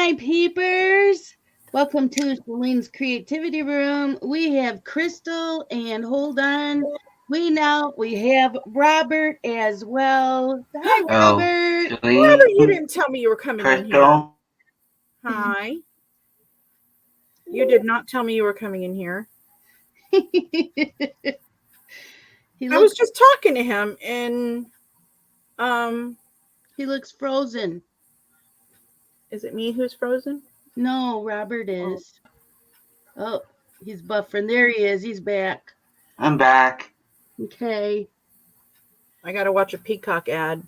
my peepers. Welcome to Shalene's Creativity Room. We have Crystal and hold on. We have Robert as well. Hi, Robert. Robert, you didn't tell me you were coming in here. Hi. You did not tell me you were coming in here. I was just talking to him and he looks frozen. Is it me who's frozen? No, Robert is. Oh, he's buffering. There he is. He's back. I'm back. Okay. I got to watch a Peacock ad.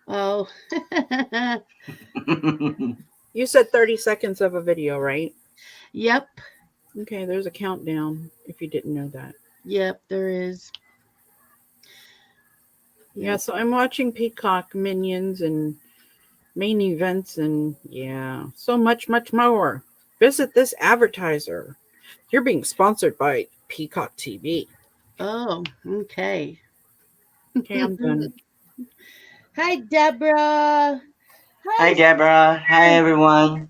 Oh. You said 30 seconds of a video, right? Yep. Okay, there's a countdown if you didn't know that. Yep, there is. Yeah, so I'm watching Peacock Minions and main events and so much more. Visit this advertiser. You're being sponsored by Peacock TV. Oh, okay. Okay, I'm done. Hi, Deborah. Hi, Deborah. Hi, everyone.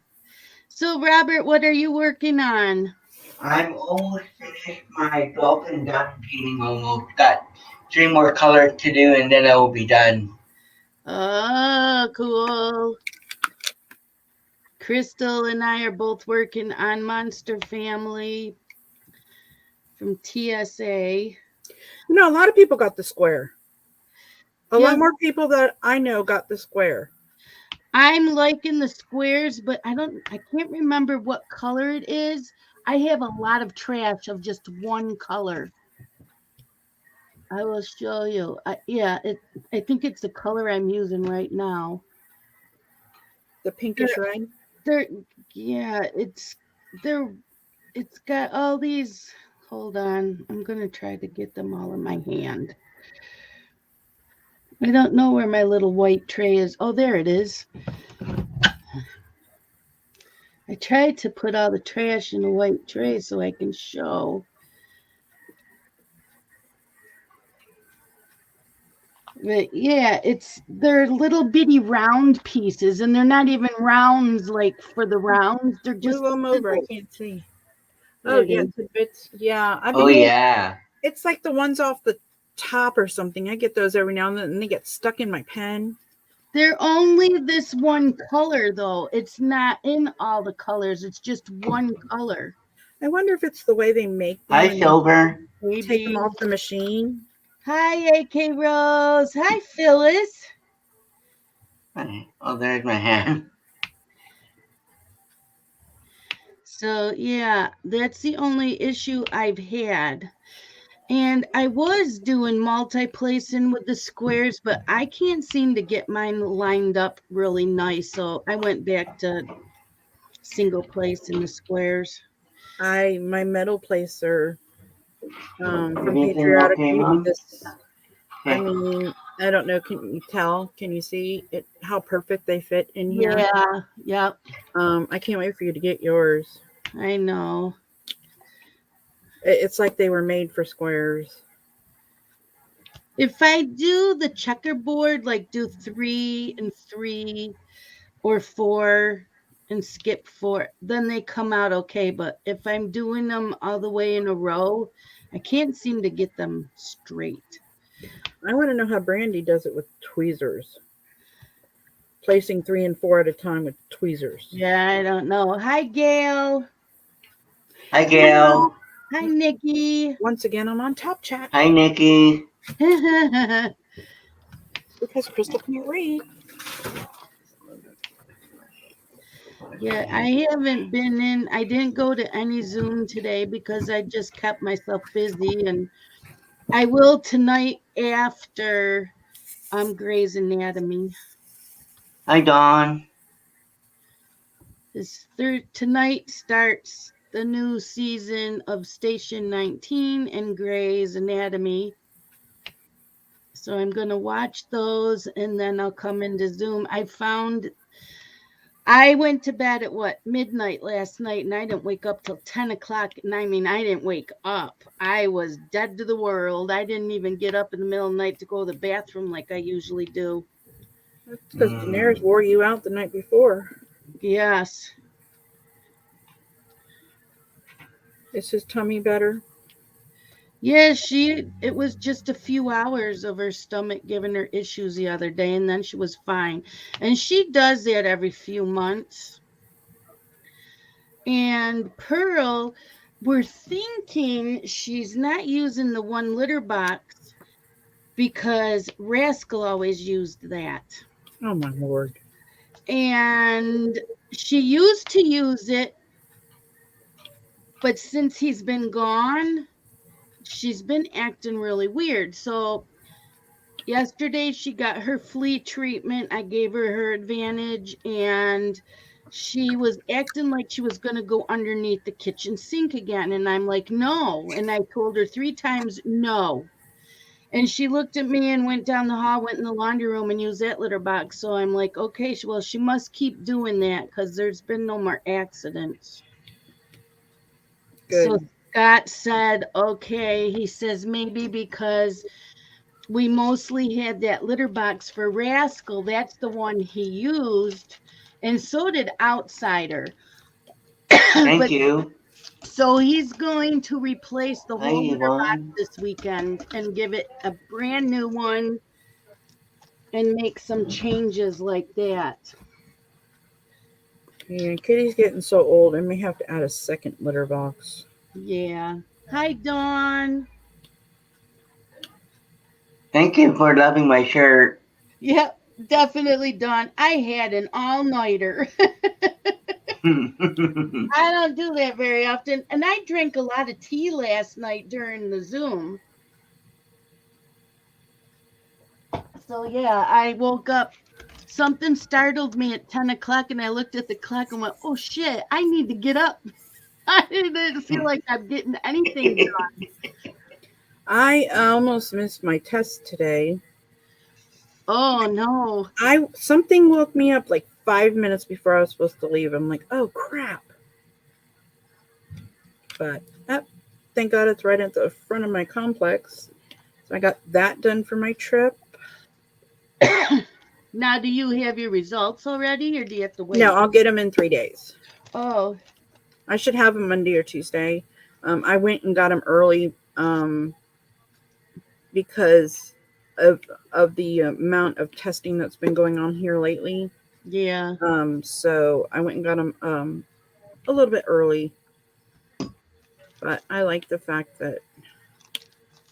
So, Robert, what are you working on? I'm almost finished my dolphin dot painting almost. Got 3 more colors to do and then I will be done. Oh, cool. Crystal and I are both working on Monster Family from TSA. A lot of people got the square. A lot more people that I know got the square. I'm liking the squares, but I can't remember what color it is. I have a lot of trash of just one color. I will show you. I think it's the color I'm using right now. The pinkish red? It's got all these. Hold on. I'm going to try to get them all in my hand. I don't know where my little white tray is. Oh, there it is. I tried to put all the trash in a white tray so I can show. But yeah, they're little bitty round pieces, and they're not even rounds like for the rounds. They're just move them over. I can't see. Oh yeah, tidbits. Yeah, it's like the ones off the top or something. I get those every now and then, and they get stuck in my pen. They're only this one color, though. It's not in all the colors. It's just one color. I wonder if it's the way they make them. Hi, Silver. Take them off the machine. Hi, AK Rose. Hi, Phyllis. Oh, there's my hand. So, yeah, that's the only issue I've had. And I was doing multi-placing with the squares, but I can't seem to get mine lined up really nice. So I went back to single place in the squares. My metal placer from Patriotic Beauty. I mean, I don't know. Can you tell? Can you see it? How perfect they fit in here? Yeah. Yep. I can't wait for you to get yours. I know. It's like they were made for squares. If I do the checkerboard, like do 3 and 3 or 4 and skip 4, then they come out okay. But if I'm doing them all the way in a row, I can't seem to get them straight. I want to know how Brandy does it with tweezers. Placing 3 and 4 at a time with tweezers. Yeah, I don't know. Hi, Gail. Hi, Gail. Hi, Nikki. Once again, I'm on Top Chat. Hi, Nikki. Because Crystal can't read. Yeah, I haven't been in. I didn't go to any Zoom today because I just kept myself busy. And I will tonight after Grey's Anatomy. Hi, Dawn. Tonight starts the new season of Station 19 and Grey's Anatomy. So I'm going to watch those and then I'll come into Zoom. I went to bed at midnight last night and I didn't wake up till 10 o'clock. And I mean, I didn't wake up. I was dead to the world. I didn't even get up in the middle of the night to go to the bathroom like I usually do. That's because Daenerys wore you out the night before. Yes. Is his tummy better? Yeah, it was just a few hours of her stomach giving her issues the other day, and then she was fine. And she does that every few months. And Pearl, we're thinking she's not using the 1 litter box because Rascal always used that. Oh my Lord. And she used to use it, but since he's been gone, she's been acting really weird. So yesterday she got her flea treatment. I gave her advantage, and she was acting like she was going to go underneath the kitchen sink again. And I'm like, no. And I told her 3 times no. And she looked at me and went down the hall, went in the laundry room and used that litter box. So I'm like, okay, well, she must keep doing that because there's been no more accidents. Good. So Scott said, okay. He says, maybe because we mostly had that litter box for Rascal. That's the one he used. And so did Outsider. Thank But you. so he's going to replace the Hi, whole litter box Yvonne. this weekend and give it a brand new one and make some changes like that. Yeah, Kitty's getting so old. I may have to add a second litter box. Yeah. Hi, Dawn. Thank you for loving my shirt. Yep, definitely, Dawn. I had an all-nighter. I don't do that very often. And I drank a lot of tea last night during the Zoom. So, yeah, I woke up. Something startled me at 10 o'clock, and I looked at the clock and went, oh, shit, I need to get up. I didn't feel like I'm getting anything done. I almost missed my test today. Oh, no. Something woke me up like 5 minutes before I was supposed to leave. I'm like, oh crap. But thank God it's right at the front of my complex. So I got that done for my trip. Now, do you have your results already, or do you have to wait? No, I'll get them in 3 days. Oh, I should have them Monday or Tuesday. I went and got them early because of the amount of testing that's been going on here lately. yeah. So I went and got them a little bit early. But I like the fact that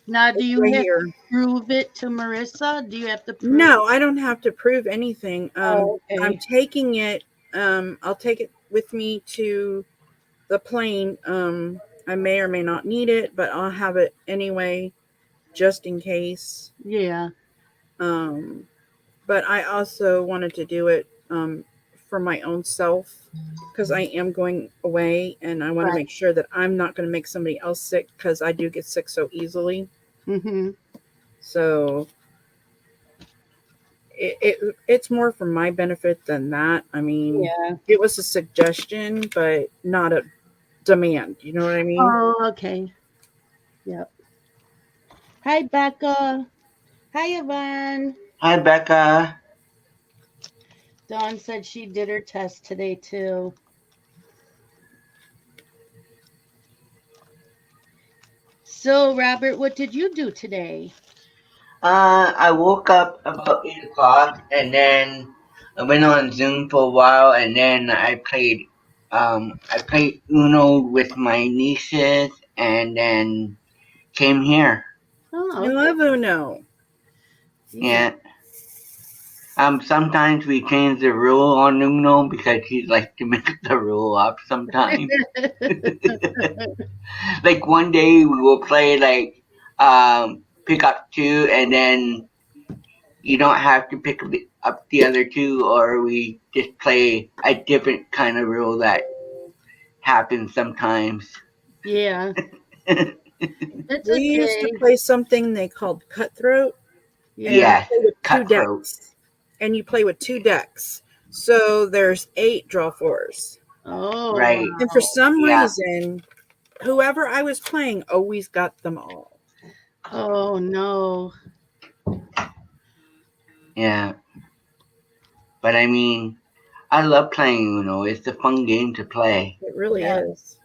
Now, do you right have here. to prove it to Marissa? Do you have to prove No, I don't have to prove anything. Oh, okay. I'm taking it. I'll take it with me to the plane. I may or may not need it, but I'll have it anyway, just in case. Yeah. But I also wanted to do it for my own self because I am going away, and I want to make sure that I'm not going to make somebody else sick because I do get sick so easily. Mm-hmm. So it's more for my benefit than that. I mean, Yeah. it was a suggestion, but not a demand. You know what I mean? Oh, okay. Yep. Hi, Becca. Hi, Yvonne. Hi, Becca. Dawn said she did her test today, too. So, Robert, what did you do today? I woke up about 8 o'clock and then I went on Zoom for a while and then I played Uno with my nieces and then came here. Oh, I love Uno. Yeah. Sometimes we change the rule on Uno because he likes to mix the rule up sometimes. Like one day we will play pick up two and then you don't have to pick up the other two, or we just play a different kind of rule that happens sometimes. Yeah. It's We used to okay. play something they called Cutthroat. Yeah. Yes, Play with two cutthroat. decks. And you play with 2 decks. So there's 8 draw 4s. Oh, Right. And for some Yeah. reason, whoever I was playing always got them all. Oh, no. Yeah. But I mean, I love playing Uno. It's a fun game to play. It really Yeah. is.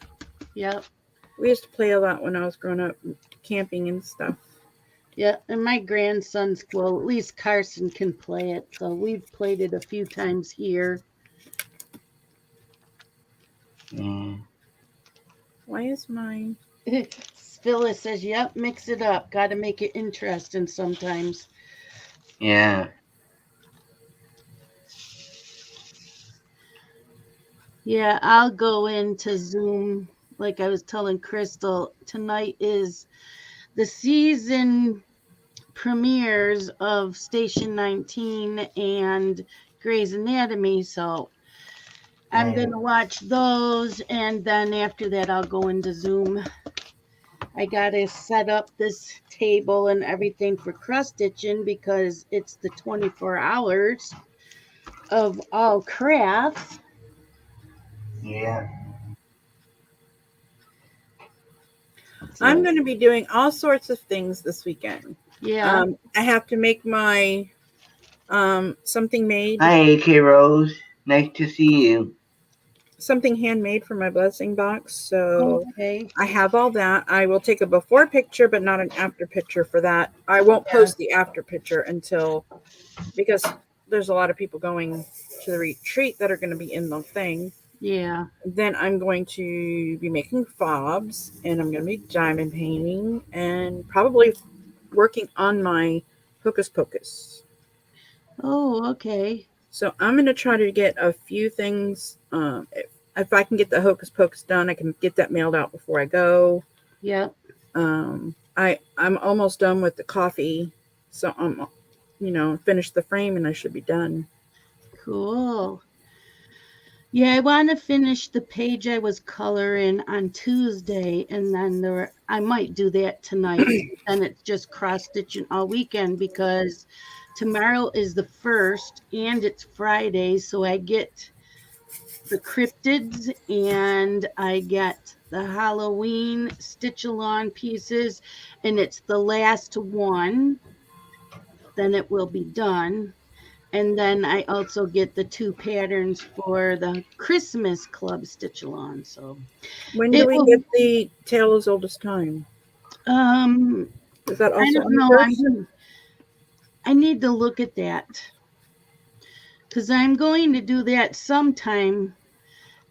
Yep. We used to play a lot when I was growing up, camping and stuff. Yeah, and my grandson's, well, at least Carson can play it, so we've played it a few times here. Yeah. Why is my... Phyllis says, yep, mix it up. Got to make it interesting sometimes. Yeah. Yeah, I'll go into Zoom. Like I was telling Crystal, tonight is the season premieres of Station 19 and Grey's Anatomy. So I'm going to watch those. And then after that, I'll go into Zoom. I got to set up this table and everything for cross stitching because it's the 24 hours of all crafts. Yeah. I'm going to be doing all sorts of things this weekend. Yeah. I have to make my something made. Hi, AK Rose. Nice to see you. Something handmade for my blessing box. So Okay. I have all that. I will take a before picture, but not an after picture for that. I won't post the after picture until, because there's a lot of people going to the retreat that are going to be in the thing. Yeah. Then I'm going to be making fobs, and I'm going to be diamond painting, and probably working on my hocus pocus. Oh, okay. So I'm going to try to get a few things. If I can get the hocus pocus done, I can get that mailed out before I go. Yep. I'm almost done with the coffee, so I'm, finish the frame and I should be done. Cool. Yeah, I want to finish the page I was coloring on Tuesday, and then I might do that tonight. And it's just cross stitching all weekend because tomorrow is the 1st and it's Friday, so I get the cryptids and I get the Halloween stitch along pieces, and it's the last one. Then it will be done. And then I also get the 2 patterns for the Christmas Club stitch along. So when do we get the Tale as Old as Time? Is that also I don't know. I need to look at that because I'm going to do that sometime,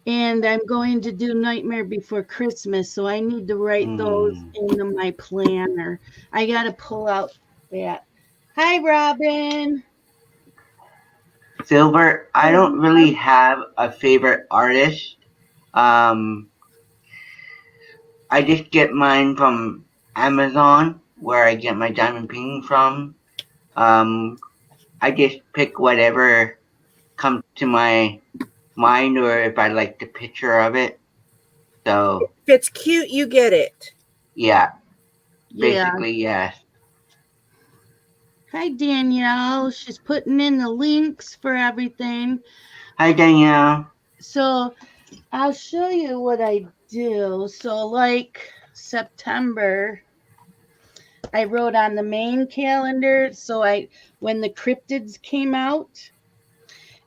and I'm going to do Nightmare Before Christmas. So I need to write those into my planner. I got to pull out that. Hi, Robin. Silver, I don't really have a favorite artist. I just get mine from Amazon, where I get my diamond painting from. I just pick whatever comes to my mind, or if I like the picture of it. So if it's cute, you get it. Yeah. Basically, yes. Hi, Danielle. She's putting in the links for everything. Hi, Danielle. So I'll show you what I do. So like September, I wrote on the main calendar. So when the cryptids came out,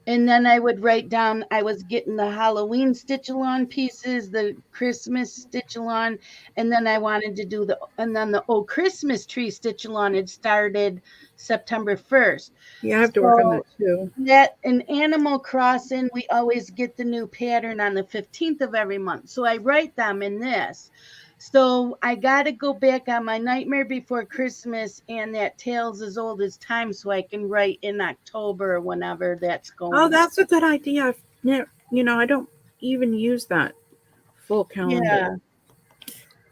and then I would write down, I was getting the Halloween stitch along pieces, the Christmas stitch along, and then I wanted to do and then the old Christmas tree stitch along had started September 1st. Yeah, I have to work on that too. That in Animal Crossing, we always get the new pattern on the 15th of every month. So I write them in this. So I got to go back on my Nightmare Before Christmas and that Tales as Old as Time so I can write in October or whenever that's going. Oh, that's a good idea. I don't even use that full calendar. Yeah.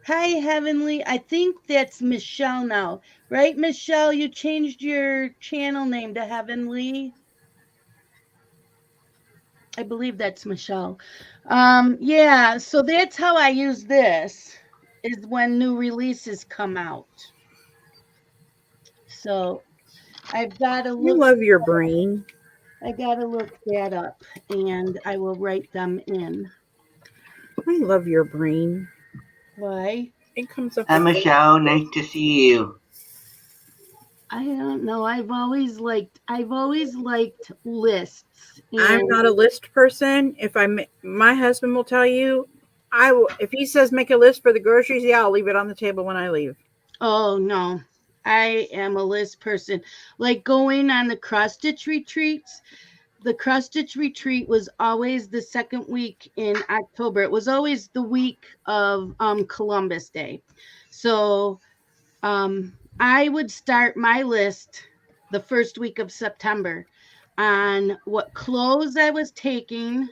Hi, Heavenly. I think that's Michelle now. Right, Michelle? You changed your channel name to Heavenly. I believe that's Michelle. Yeah, so that's how I use this, is when new releases come out. So I've got to look. You love your brain. I got to look that up, and I will write them in. I love your brain. Why? It comes up. Hi, Michelle. Nice to see you. I don't know. I've always liked lists, I'm and not a list person. My husband will tell you, I will. If he says make a list for the groceries, yeah, I'll leave it on the table when I leave. oh no, I am a list person. Like going on the cross stitch retreats. The cross stitch retreat was always the second week in October. It was always the week of Columbus Day. So I would start my list the first week of September on what clothes I was taking,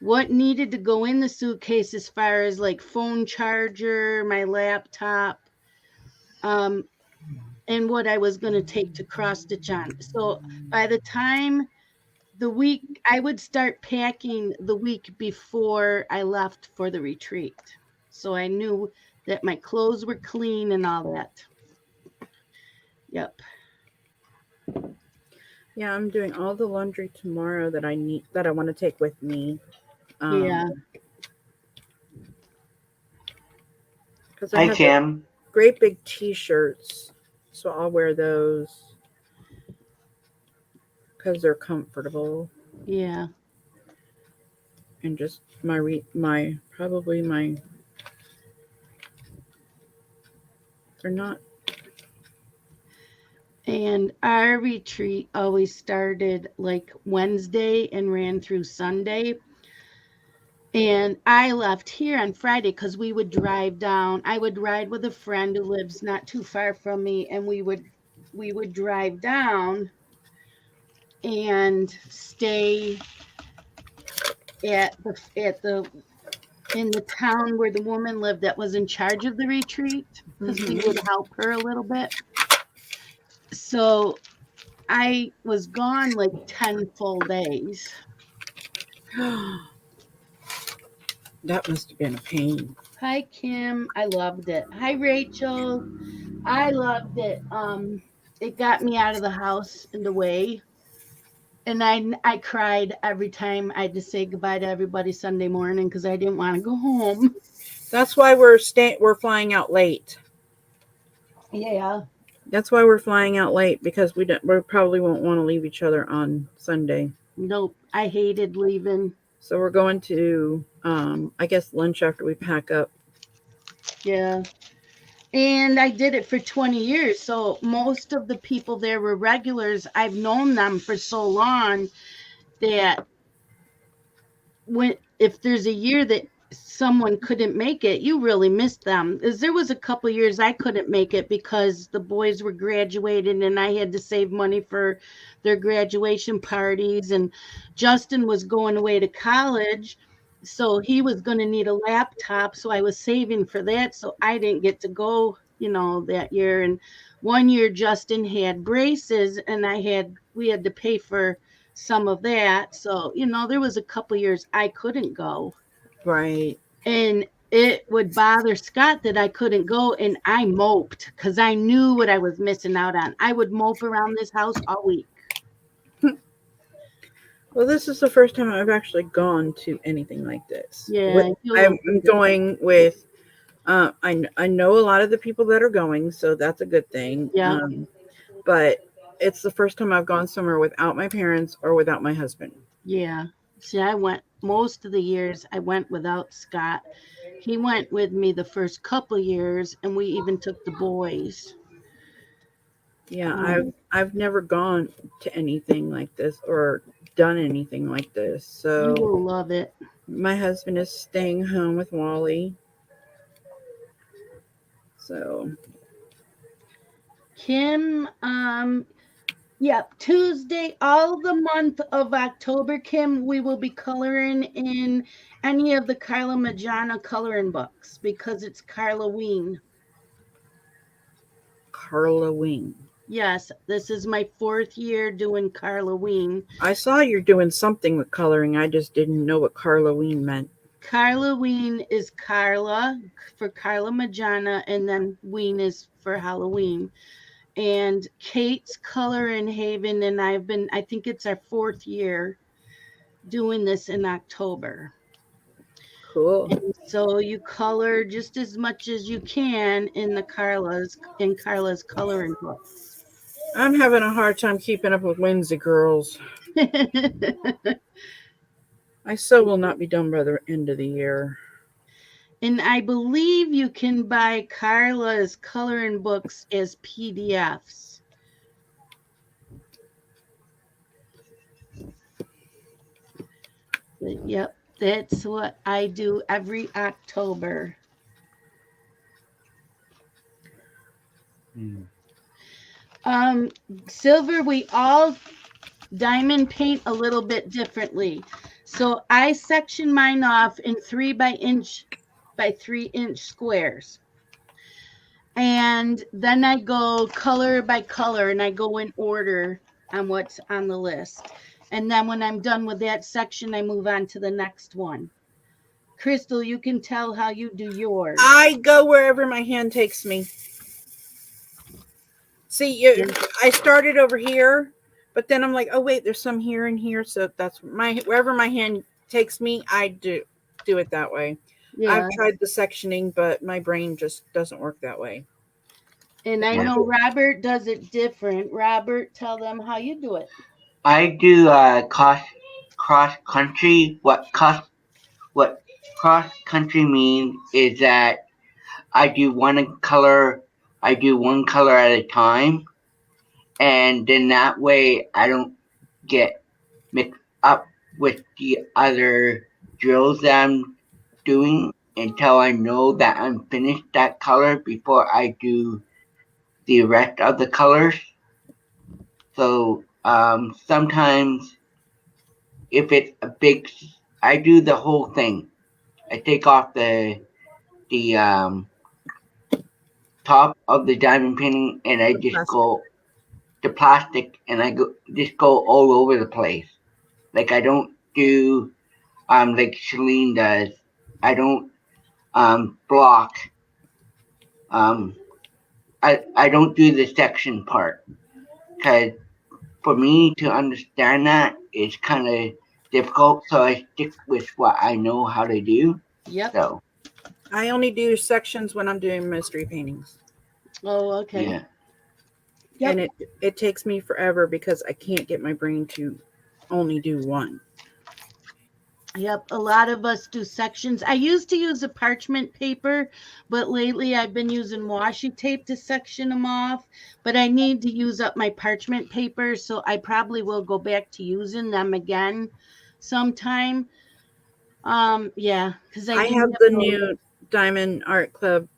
what needed to go in the suitcase as far as like phone charger, my laptop, um, and what I was going to take to cross stitch on. So by the time the week, I would start packing the week before I left for the retreat. So I knew that my clothes were clean and all that. Yep. Yeah, I'm doing all the laundry tomorrow that I want to take with me. Yeah. Because I Hi, have the Kim. great big T-shirts, so I'll wear those because they're comfortable Yeah. and just my probably my they're not. And our retreat always started like Wednesday and ran through Sunday. And I left here on Friday because we would drive down. I would ride with a friend who lives not too far from me, and we would drive down and stay at the in the town where the woman lived that was in charge of the retreat because we would help her a little bit. So I was gone like 10 full days. That must have been a pain. Hi Kim, I loved it. Hi Rachel, I loved it. It got me out of the house and away. And I cried every time I had to say goodbye to everybody Sunday morning because I didn't want to go home. That's why we're flying out late. Yeah. That's why we're flying out late because we probably won't want to leave each other on Sunday. Nope. I hated leaving. So we're going to I guess lunch after we pack up. Yeah. And I did it for 20 years. So most of the people there were regulars. I've known them for so long that if there's a year that someone couldn't make it, you really missed them. As there was a couple years I couldn't make it because the boys were graduating and I had to save money for their graduation parties, and Justin was going away to college, so he was going to need a laptop, so I was saving for that, so I didn't get to go, that year. And one year Justin had braces and we had to pay for some of that. So, there was a couple years I couldn't go. Right. And it would bother Scott that I couldn't go. And I moped because I knew what I was missing out on. I would mope around this house all week. Well, this is the first time I've actually gone to anything like this. Yeah. I'm going with, I know a lot of the people that are going, so that's a good thing. Yeah. But it's the first time I've gone somewhere without my parents or without my husband. Yeah. See, I went most of the years I went without Scott. He went with me the first couple years, and we even took the boys. Yeah, I've never gone to anything like this or done anything like this. So You will love it. my husband is staying home with Wally. So Kim, Tuesday, all the month of October, Kim, we will be coloring in any of the Carla Majana coloring books because it's Carloween. Carloween. Yes, this is my 4th year doing Carloween. I saw you're doing something with coloring. I just didn't know what Carloween meant. Carloween is Carla for Carla Majana, and then Ween is for Halloween. And Kate's Color in Haven, and I think it's our 4th year doing this in October. Cool. And so you color just as much as you can in Carla's coloring books. I'm having a hard time keeping up with Wednesday girls. I so will not be done by the end of the year. And I believe you can buy Carla's coloring books as PDFs. But, yep, that's what I do every October. Silver, we all diamond paint a little bit differently. So I section mine off in 3 by 3 inch squares. And then I go color by color and I go in order on what's on the list. And then when I'm done with that section, I move on to the next one. Crystal, you can tell how you do yours. I go wherever my hand takes me. See, I started over here, but then I'm like, oh wait, there's some here and here, so that's wherever my hand takes me, I do it that way. Yeah. I've tried the sectioning, but my brain just doesn't work that way. And I know Robert does it different. Robert, tell them how you do it. I do cross country. What cross country means is that I do one color at a time, and then that way I don't get mixed up with the other drills that I'm doing until I know that I'm finished that color before I do the rest of the colors. So sometimes if it's a big, I do the whole thing. I take off the top of the diamond painting and I just go the plastic and I go all over the place. Like I don't do like Celine does. I don't block. I don't do the section part because for me to understand that it's kind of difficult. So I stick with what I know how to do. Yep. So I only do sections when I'm doing mystery paintings. Oh, okay. Yeah. Yep. And it takes me forever because I can't get my brain to only do one. Yep, a lot of us do sections. I used to use a parchment paper, but lately I've been using washi tape to section them off. But I need to use up my parchment paper, so I probably will go back to using them again sometime. Yeah, because I have the new Diamond Art Club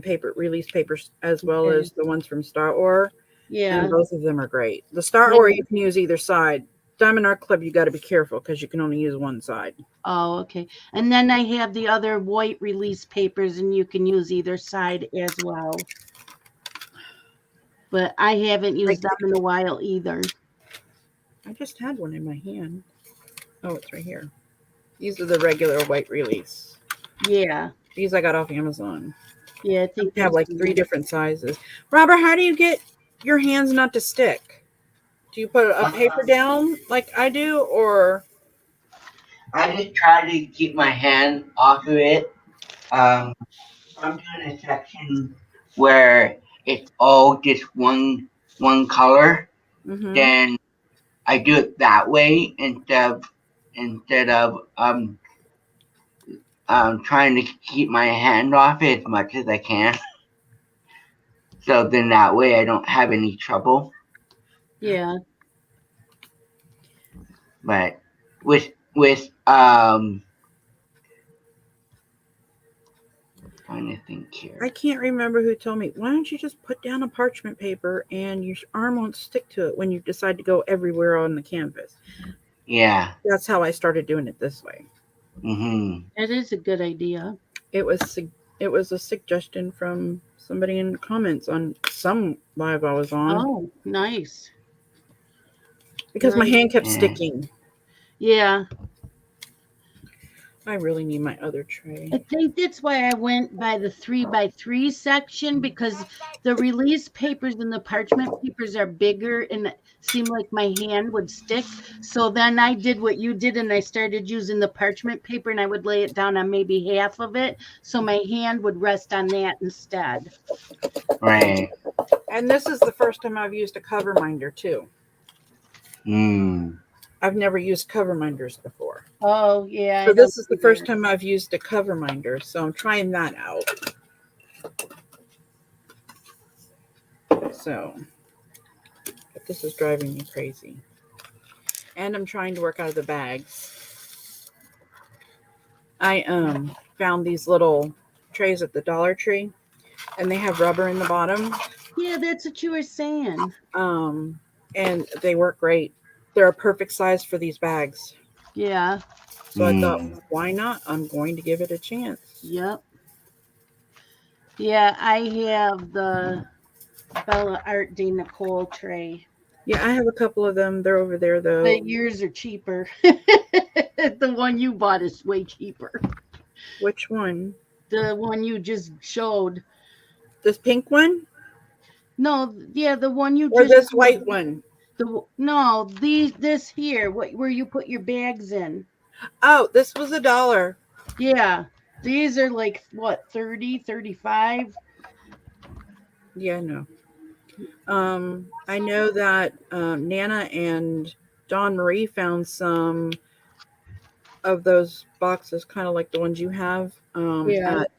paper release papers as well as the ones from Star Wars. Yeah, and both of them are great. The Star Wars you can use either side. Diamond Art Club, you got to be careful because you can only use one side. Oh, okay. And then I have the other white release papers, and you can use either side as well. But I haven't used them in a while either. I just had one in my hand. Oh, it's right here. These are the regular white release. Yeah. These I got off Amazon. Yeah, I think they have like 3 different sizes. Robert, how do you get your hands not to stick? Do you put a paper down like I do, or? I just try to keep my hand off of it. I'm doing a section where it's all just one color. Mm-hmm. Then I do it that way instead of trying to keep my hand off it as much as I can. So then that way I don't have any trouble. Yeah. But with trying to think here. I can't remember who told me, why don't you just put down a parchment paper and your arm won't stick to it when you decide to go everywhere on the canvas. Yeah. That's how I started doing it this way. Mm-hmm. That is a good idea. It was a suggestion from somebody in the comments on some live I was on. Oh, nice. Because my hand kept sticking. Yeah. I really need my other tray. I think that's why I went by the 3x3 section, because the release papers and the parchment papers are bigger and it seemed like my hand would stick. So then I did what you did and I started using the parchment paper and I would lay it down on maybe half of it. So my hand would rest on that instead. Right. And this is the first time I've used a cover minder too. I've never used cover minders before. Oh, yeah. So this is the first time I've used a cover minder. So I'm trying that out. So, but this is driving me crazy. And I'm trying to work out of the bags. I found these little trays at the Dollar Tree, and they have rubber in the bottom. Yeah, that's what you were saying. And they work great. They're a perfect size for these bags. Yeah. So I thought, why not? I'm going to give it a chance. Yep. Yeah, I have the Bella Art de Nicole tray. Yeah, I have a couple of them. They're over there, though. But yours are cheaper. The one you bought is way cheaper. Which one? The one you just showed. This pink one? No, yeah, the one you or just this white one? This here, where you put your bags in. Oh, this was $1. Yeah. These are like what, 30, 35? Yeah, no. I know that Nana and Dawn Marie found some of those boxes, kind of like the ones you have at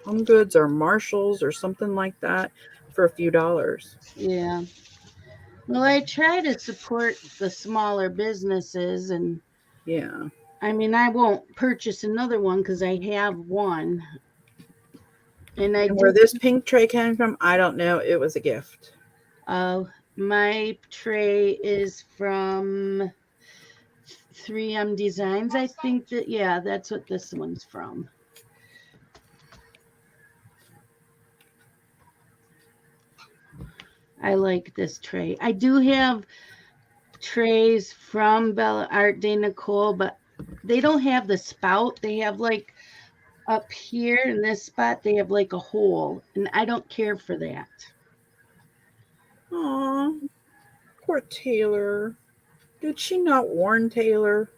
Home Goods or Marshalls or something like that for a few dollars. Yeah. Well, I try to support the smaller businesses, and yeah. I mean, I won't purchase another one because I have one. And where this pink tray came from, I don't know. It was a gift. My tray is from 3M Designs. I think that's what this one's from. I like this tray. I do have trays from Bella Art de Nicole, but they don't have the spout. They have like up here in this spot, they have like a hole, and I don't care for that. Aw, poor Taylor. Did she not warn Taylor?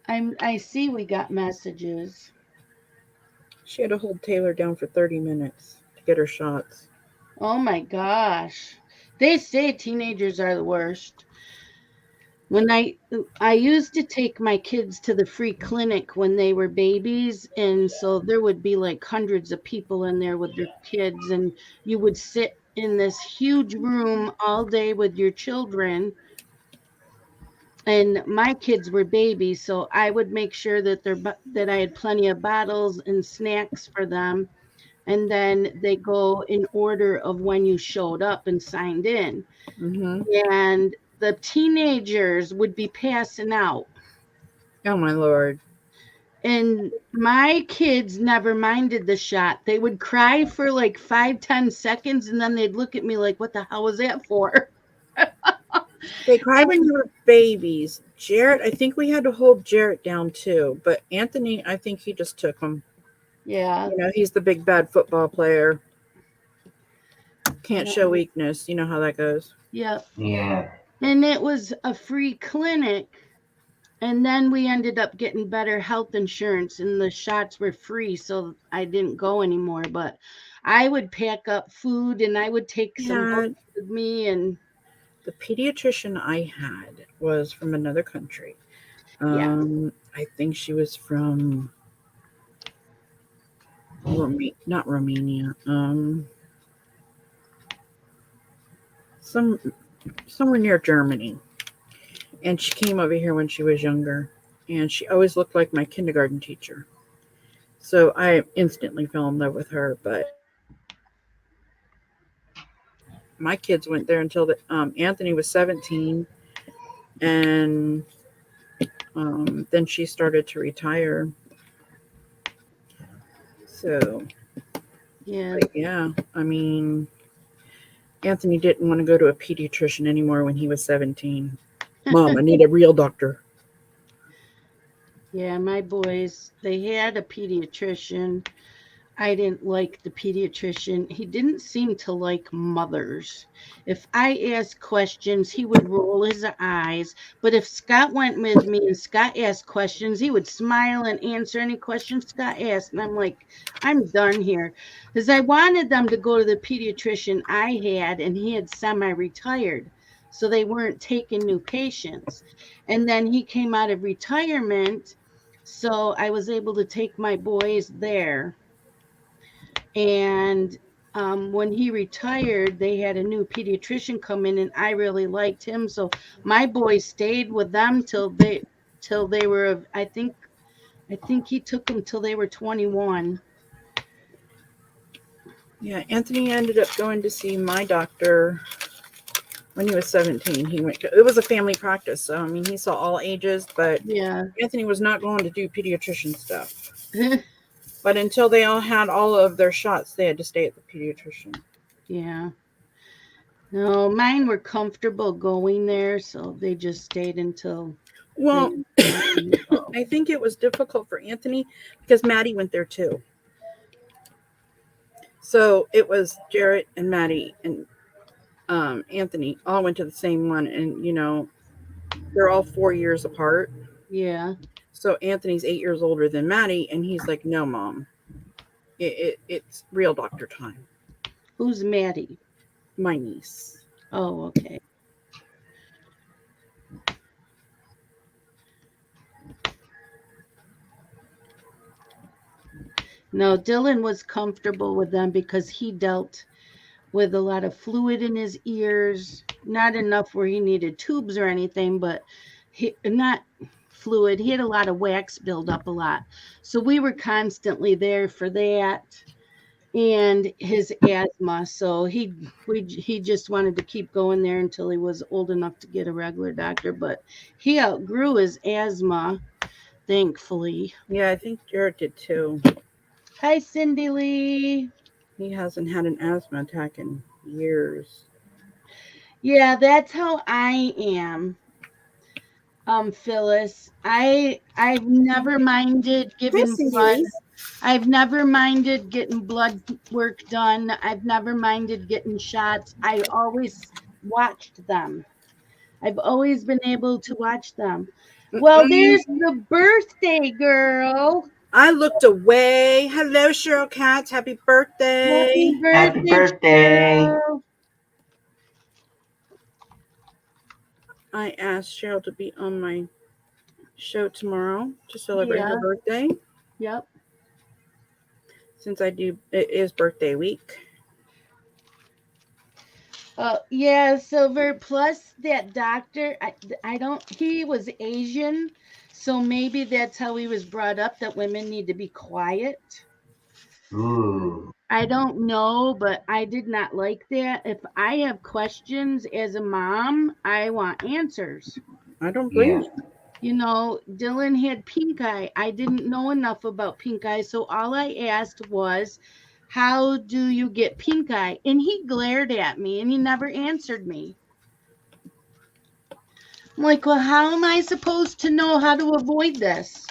I see we got messages. She had to hold Taylor down for 30 minutes to get her shots. Oh my gosh. They say teenagers are the worst. When I used to take my kids to the free clinic when they were babies, and so there would be like hundreds of people in there with their kids, and you would sit in this huge room all day with your children. And my kids were babies, so I would make sure that I had plenty of bottles and snacks for them. And then they go in order of when you showed up and signed in. Mm-hmm. And the teenagers would be passing out. Oh, my Lord. And my kids never minded the shot. They would cry for like 5-10 seconds, and then they'd look at me like, what the hell was that for? They cry when you were babies. Jarrett, I think we had to hold Jarrett down too. But Anthony, I think he just took him. Yeah. You know, he's the big bad football player. Can't show weakness. You know how that goes. Yep. Yeah. And it was a free clinic. And then we ended up getting better health insurance, and the shots were free. So I didn't go anymore. But I would pack up food, and I would take some books with me. And the pediatrician I had was from another country. I think she was from not Romania. Somewhere near Germany. And she came over here when she was younger, and she always looked like my kindergarten teacher. So I instantly fell in love with her. But my kids went there until Anthony was 17, and then she started to retire. So yeah, I mean, Anthony didn't want to go to a pediatrician anymore when he was 17. Mom, I need a real doctor. Yeah, my boys, they had a pediatrician. I didn't like the pediatrician. He didn't seem to like mothers. If I asked questions, he would roll his eyes. But if Scott went with me and Scott asked questions, he would smile and answer any questions Scott asked. And I'm like, I'm done here. Because I wanted them to go to the pediatrician I had, and he had semi retired. So they weren't taking new patients. And then he came out of retirement. So I was able to take my boys there. And when he retired, they had a new pediatrician come in, and I really liked him. So my boys stayed with them till they were. I think he took them till they were 21. Yeah, Anthony ended up going to see my doctor when he was 17. It was a family practice, so I mean he saw all ages, but Yeah. Anthony was not going to do pediatrician stuff. But until they all had all of their shots, they had to stay at the pediatrician. Yeah. No, mine were comfortable going there, so they just stayed until. Well, they I think it was difficult for Anthony because Maddie went there too. So it was Jarrett and Maddie and Anthony all went to the same one, and they're all 4 years apart. Yeah. So Anthony's 8 years older than Maddie, and he's like, "No, Mom, it's real doctor time." Who's Maddie? My niece. Oh, okay. No, Dylan was comfortable with them because he dealt with a lot of fluid in his ears, not enough where he needed tubes or anything, but not fluid. He had a lot of wax build up a lot. So we were constantly there for that and his asthma. So he just wanted to keep going there until he was old enough to get a regular doctor, but he outgrew his asthma, thankfully. Yeah, I think Jarrett did too. Hi, Cindy Lee. He hasn't had an asthma attack in years. Yeah, that's how I am. Phyllis, I've never minded giving blood. I've never minded getting blood work done. I've never minded getting shots. I always watched them. I've always been able to watch them. Well, there's the birthday girl. I looked away. Hello, Cheryl Katz. Happy birthday. Happy birthday. Happy birthday. Cheryl. I asked Cheryl to be on my show tomorrow to celebrate her birthday. Yep. Since it is birthday week. Yeah, Silver. Plus that doctor, he was Asian, so maybe that's how he was brought up, that women need to be quiet. Ooh. I don't know, but I did not like that. If I have questions as a mom, I want answers. I don't blame you. Dylan had pink eye. I didn't know enough about pink eye, so all I asked was, how do you get pink eye? And he glared at me and he never answered me. I'm like, well, how am I supposed to know how to avoid this?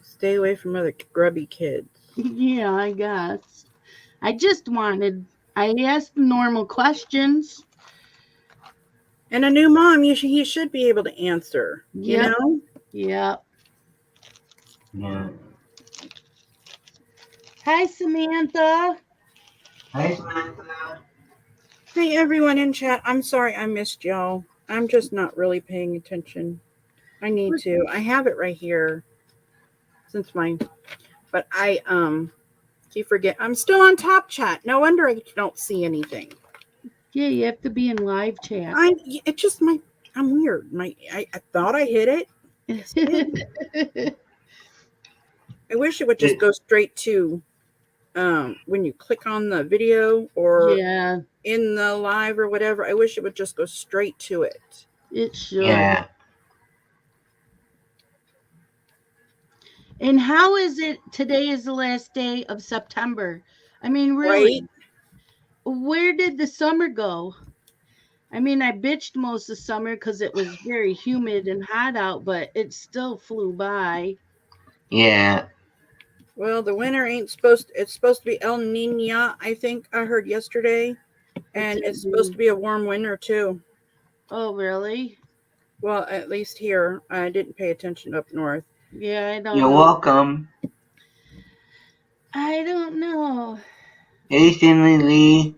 Stay away from other grubby kids. Yeah, I guess. I asked normal questions. And a new mom, he should be able to answer. Yep. You know? Yeah. Yeah. Hi, Samantha. Hi, Samantha. Hey, everyone in chat. I'm sorry I missed y'all. I'm just not really paying attention. I need to. I have it right here. But I keep forgetting. I'm still on top chat. No wonder I don't see anything. Yeah, you have to be in live chat. I'm weird. I thought I hit it. I wish it would just go straight to when you click on the video or in the live or whatever. I wish it would just go straight to it. It should. Yeah. And how is it today is the last day of September? I mean, really, where did the summer go? I mean, I bitched most of summer because it was very humid and hot out, but it still flew by. Yeah. Well, the winter ain't supposed. It's supposed to be El Nino. I think I heard yesterday, and it's supposed to be a warm winter too. Oh, really? Well, at least here, I didn't pay attention up north. Yeah, I don't You're know. welcome. I don't know. Hey, Cindy Lee.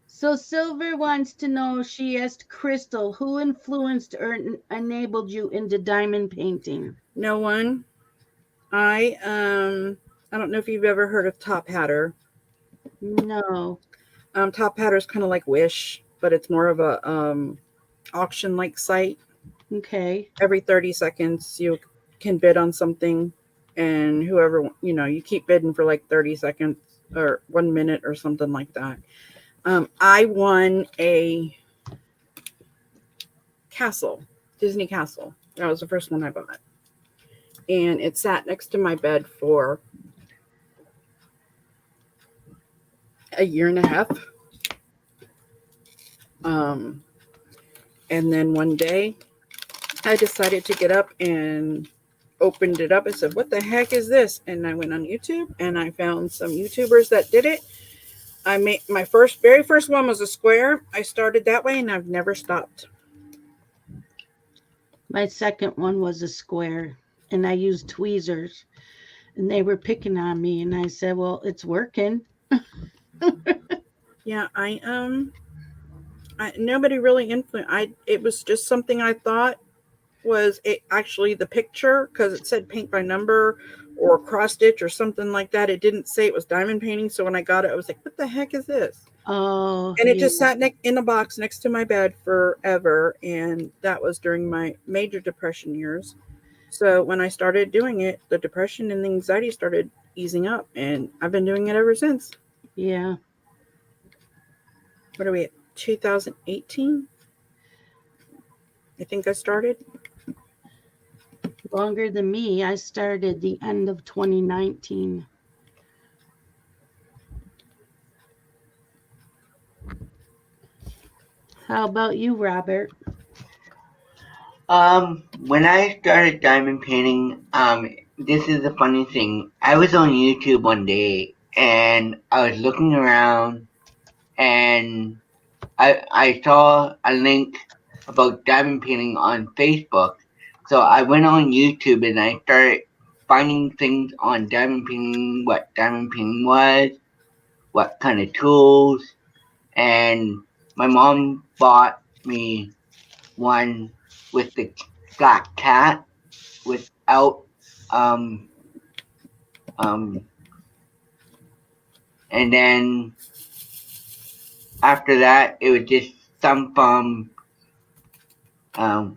So Silver wants to know, she asked Crystal, who influenced or enabled you into diamond painting? No one. I don't know if you've ever heard of Top Hatter. No. Top Hatter is kind of like Wish, but it's more of a auction like site. Okay. Every 30 seconds you can bid on something, and whoever, you keep bidding for like 30 seconds or 1 minute or something like that. I won a castle, Disney castle. That was the first one I bought, and it sat next to my bed for a year and a half. And then one day I decided to get up and opened it up. I said, what the heck is this? And I went on YouTube and I found some YouTubers that did it. I made my very first one was a square. I started that way and I've never stopped. My second one was a square, and I used tweezers, and they were picking on me, and I said, well, it's working. Yeah, nobody really influenced. It was just something I thought was actually the picture, because it said paint by number or cross stitch or something like that. It didn't say it was diamond painting. So when I got it, I was like, what the heck is this? Oh, and it just sat in a box next to my bed forever. And that was during my major depression years. So when I started doing it, the depression and the anxiety started easing up, and I've been doing it ever since. Yeah. What are we at? 2018? I think I started. Longer than me. I started the end of 2019. How about you, Robert? When I started diamond painting, this is the funny thing. I was on YouTube one day and I was looking around and I saw a link about diamond painting on Facebook. So I went on YouTube and I started finding things on diamond painting, what diamond painting was, what kind of tools, and my mom bought me one with the black cat without and then after that it was just some from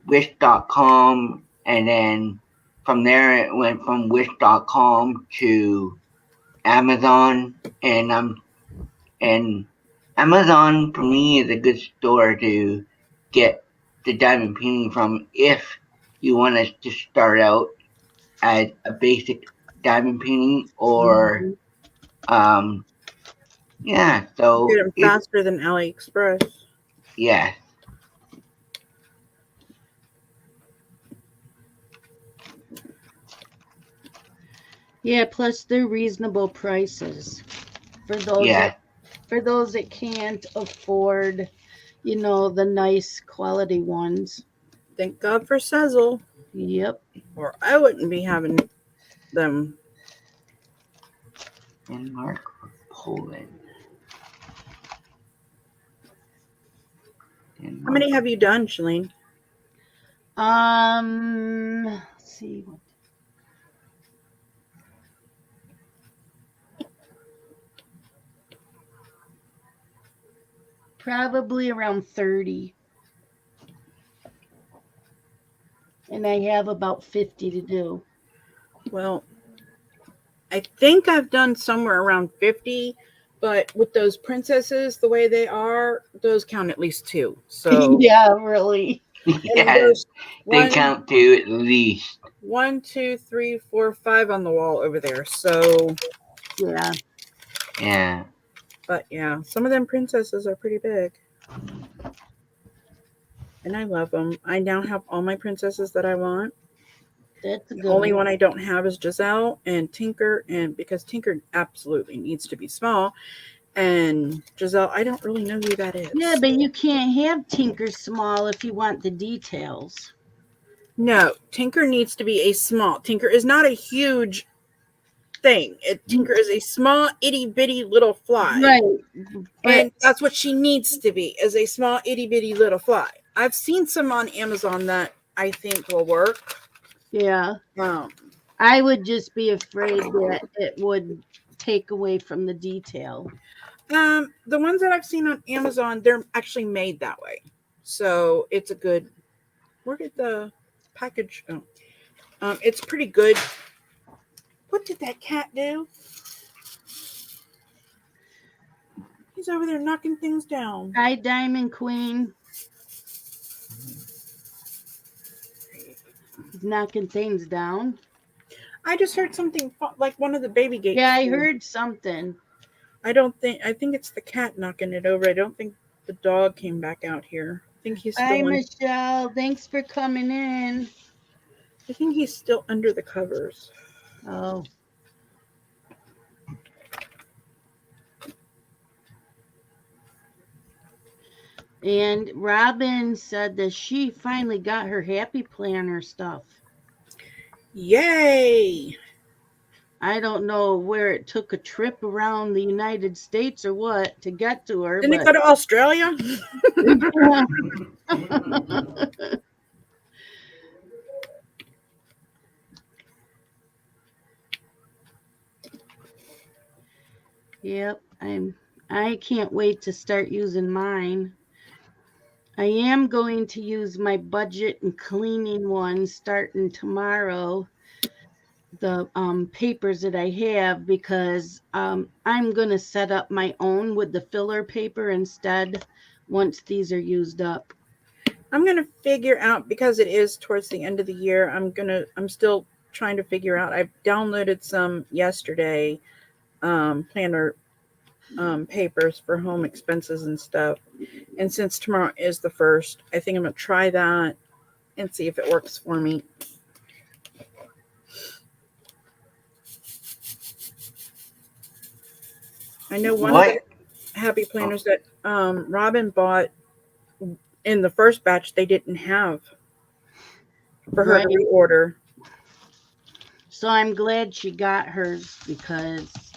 wish.com, and then from there it went from wish.com to Amazon, and Amazon for me is a good store to get the diamond painting from if you want us to start out as a basic diamond painting, or yeah, so Get them faster than AliExpress. Yeah. Yeah, plus they're reasonable prices for those that can't afford, the nice quality ones. Thank God for Sezzle. Yep. Or I wouldn't be having them. Denmark or Poland? How many have you done, Shalene? Let's see. Probably around 30. And I have about 50 to do. Well, I think I've done somewhere around 50, but with those princesses, the way they are, those count at least 2. So yeah, really. Yes, they count 2 at least. 1, 2, 3, 4, 5 on the wall over there. So yeah. Yeah. But yeah, some of them princesses are pretty big. And I love them. I now have all my princesses that I want. That's a The good only one. one I don't have is Giselle and Tinker, and because Tinker absolutely needs to be small, and Giselle, I don't really know who that is. Yeah, but you can't have Tinker small if you want the details. No, Tinker needs to be a small. Tinker is not a huge thing. Tinker is a small, itty bitty little fly. Right. But And that's what she needs to be, is a small, itty bitty little fly. I've seen some on Amazon that I think will work. yeah, I would just be afraid that it would take away from the detail. The ones that I've seen on Amazon, they're actually made that way. So it's a good. Where did the package? Oh, it's pretty good. What did that cat do? He's over there knocking things down. Hi, Diamond Queen. He's knocking things down. I just heard something like one of the baby gates. Yeah, I heard something. I think it's the cat knocking it over. I don't think the dog came back out here. I think he's still Hi, Michelle. Thanks for coming in. I think he's still under the covers. Oh. And Robin said that she finally got her Happy Planner stuff. Yay! I don't know where it took a trip around the United States or what to get to her. Didn't it go to Australia? Yep, I can't wait to start using mine. I am going to use my budget and cleaning one starting tomorrow. The papers that I have, because I'm going to set up my own with the filler paper instead once these are used up. I'm going to figure out, because it is towards the end of the year, I'm still trying to figure out. I've downloaded some yesterday, planner papers for home expenses and stuff. And since tomorrow is the 1st, I think I'm going to try that and see if it works for me. I know one of the Happy Planners that Robin bought in the first batch, they didn't have for her to reorder. So I'm glad she got hers, because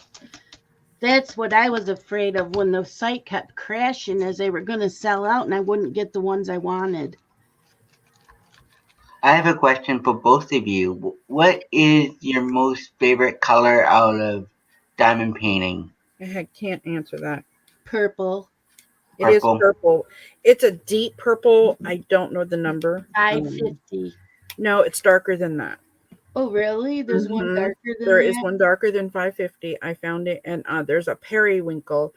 that's what I was afraid of when the site kept crashing, as they were going to sell out and I wouldn't get the ones I wanted. I have a question for both of you. What is your most favorite color out of diamond painting? I can't answer that. Purple. It is purple. It's a deep purple. I don't know the number. 550. No, it's darker than that. Oh, really? There's one darker than There that? is one darker than 550. I found it, and there's a periwinkle,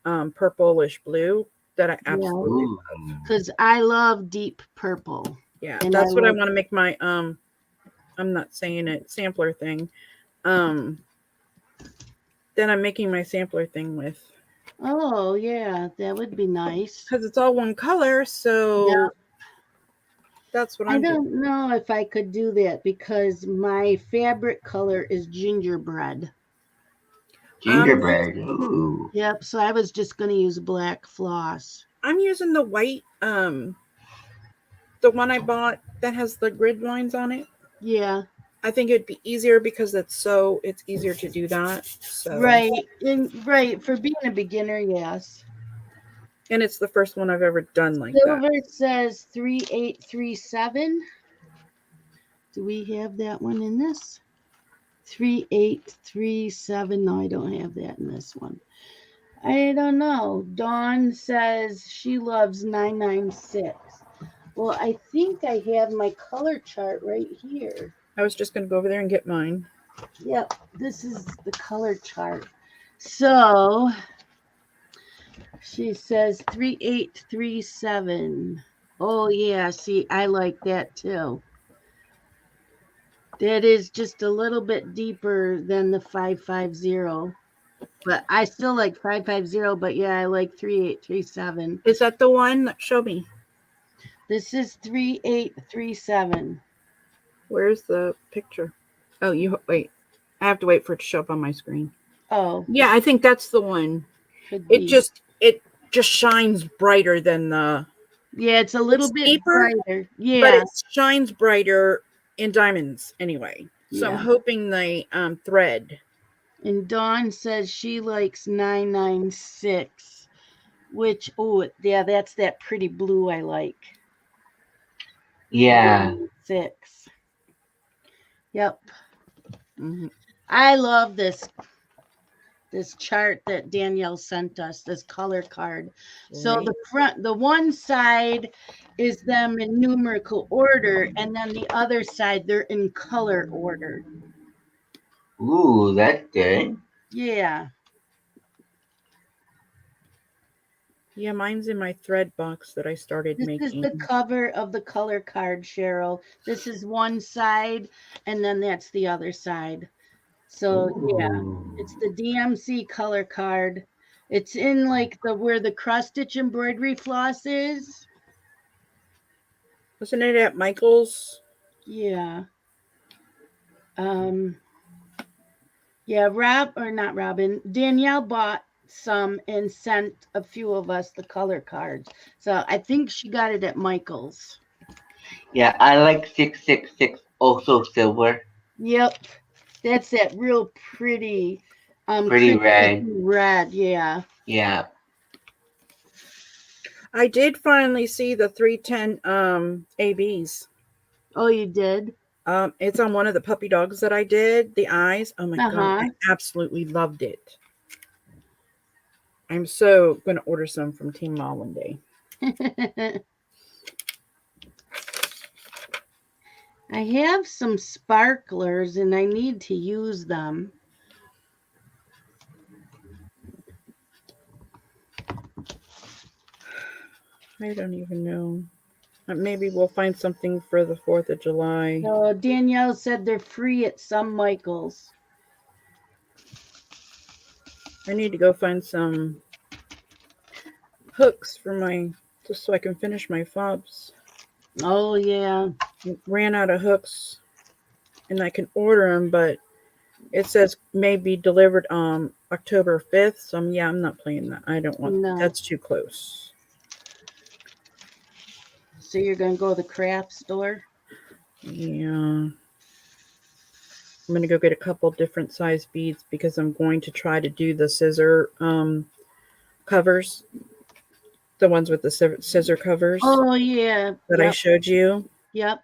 purplish blue that I absolutely love. Because I love deep purple. Yeah, and that's what I want to make my I'm not saying it, sampler thing. Then I'm making my sampler thing with. Oh, yeah, that would be nice. Because it's all one color, so that's what I don't know if I could do that, because my fabric color is gingerbread. Gingerbread. Ooh. Yep, so I was just going to use black floss. I'm using the white, the one I bought that has the grid lines on it. Yeah. I think it'd be easier because it's easier to do that. So. Right. Right. For being a beginner, yes. And it's the first one I've ever done like Silver that. says 3837. Do we have that one in this? 3837. No, I don't have that in this one. I don't know. Dawn says she loves 996. Well, I think I have my color chart right here. I was just going to go over there and get mine. Yep, this is the color chart. So she says 3837. Oh, yeah. See, I like that too. That is just a little bit deeper than the 550. But I still like 550. But yeah, I like 3837. Is that the one? Show me. This is 3837. Where's the picture? Oh, you wait. I have to wait for it to show up on my screen. Oh, Yeah, I think that's the one. could It be. just shines brighter than the. Yeah, it's a little It's bit deeper, brighter. but Yeah, it shines brighter in diamonds anyway. So I'm yeah. hoping the thread. And Dawn says she likes 996, which, oh, yeah, that's that pretty blue I like. Yeah. 996. Yep. Mhm. I love this chart that Danielle sent us, this color card. So Right. the one side is them in numerical order, and then the other side they're in color order. Ooh, that's good. Yeah. Yeah, mine's in my thread box that I started This is the making. cover of the color card, Cheryl. This is one side, and then that's the other side. So yeah, it's Ooh. the DMC color card. It's in like the where the cross stitch embroidery floss is. Wasn't it at Michael's? Yeah. Um. Yeah. Rob or not Robin? Danielle bought some and sent a few of us the color cards. So I think she got it at Michael's. Yeah, I like 666, also silver. Yep. That's that real pretty Pretty Christmas red. red. Yeah. Yeah. I did finally see the 310 ABs. Oh, you did? It's on one of the puppy dogs that I did. The eyes. Oh my god, Uh-huh. I absolutely loved it. I'm so gonna order some from Tmall one day. I have some sparklers and I need to use them. I don't even know. Maybe we'll find something for the 4th of July. So Danielle said they're free at some Michael's. I need to go find some hooks for my just so I can finish my fobs. Oh yeah. I ran out of hooks and I can order them, but it says may be delivered October 5th. So I'm not playing that. I don't want No. that's too close. So you're gonna go to the craft store? Yeah. I'm gonna go get a couple different size beads because I'm going to try to do the scissor covers. The ones with the scissor covers Oh yeah. that I Yep. showed you. Yep.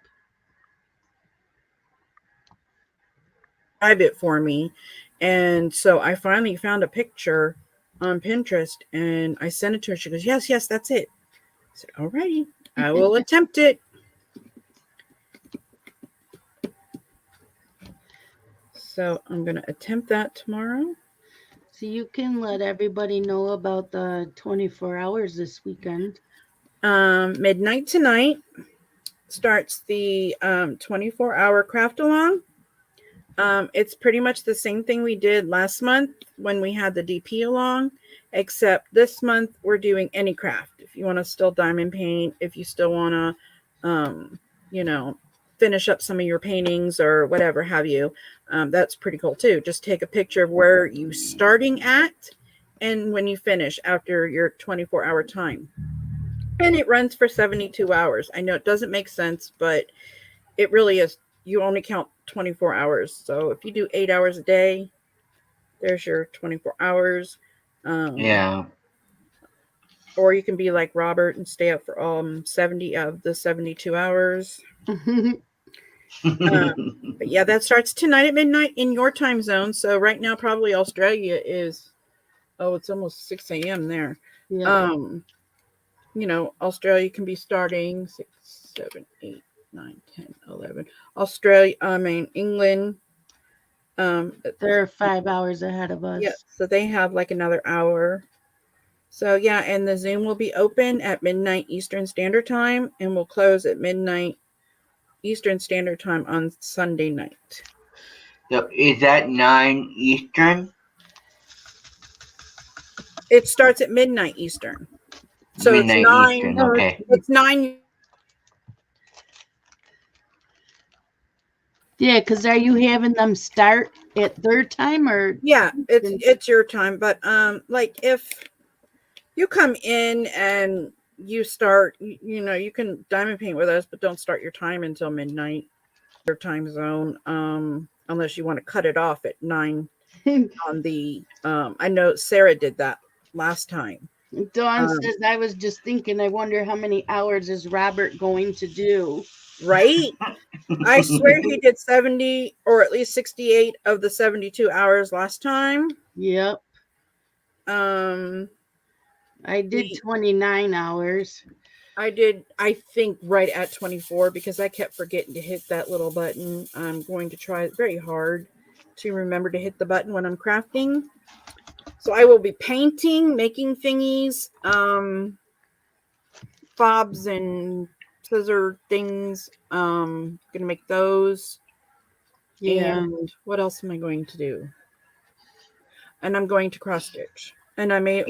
It for me. And so I finally found a picture on Pinterest and I sent it to her. She goes, yes, that's it. I said, all righty, I will attempt it. So I'm going to attempt that tomorrow. So you can let everybody know about the 24 hours this weekend. Midnight tonight starts the 24-hour craft along. It's pretty much the same thing we did last month when we had the DP along, except this month we're doing any craft. If you want to still diamond paint, if you still want to, finish up some of your paintings or whatever have you, that's pretty cool too. Just take a picture of where you starting at and when you finish after your 24-hour time. And it runs for 72 hours. I know it doesn't make sense, but it really is. You only count 24 hours. So if you do 8 hours a day, there's your 24 hours. Yeah. Or you can be like Robert and stay up for 70 of the 72 hours. But yeah, that starts tonight at midnight in your time zone. So right now, probably Australia is, it's almost 6 a.m. there. Yeah. Australia can be starting 6, 7, 8, 9, 10, 11. England. They're 5 hours ahead of us. Yeah, so they have like another hour. So yeah, and the Zoom will be open at midnight Eastern Standard Time and will close at midnight Eastern Standard Time on Sunday night. So is that 9 Eastern? It starts at midnight Eastern. So midnight it's 9. Eastern, okay. It's 9. Yeah, because are you having them start at their time or? Yeah, it's your time. But like if you come in and you start, you can diamond paint with us, but don't start your time until midnight, your time zone. Unless you want to cut it off at 9 on the. I know Sarah did that last time. Dawn says, I was just thinking, I wonder how many hours is Robert going to do? Right? I swear he did 70 or at least 68 of the 72 hours last time. Yep. Um, I did 29 hours. I did, I think, right at 24 because I kept forgetting to hit that little button. I'm going to try very hard to remember to hit the button when I'm crafting. So I will be painting, making thingies, fobs and scissor things. Gonna make those. Yeah. And what else am I going to do? And I'm going to cross stitch. And I may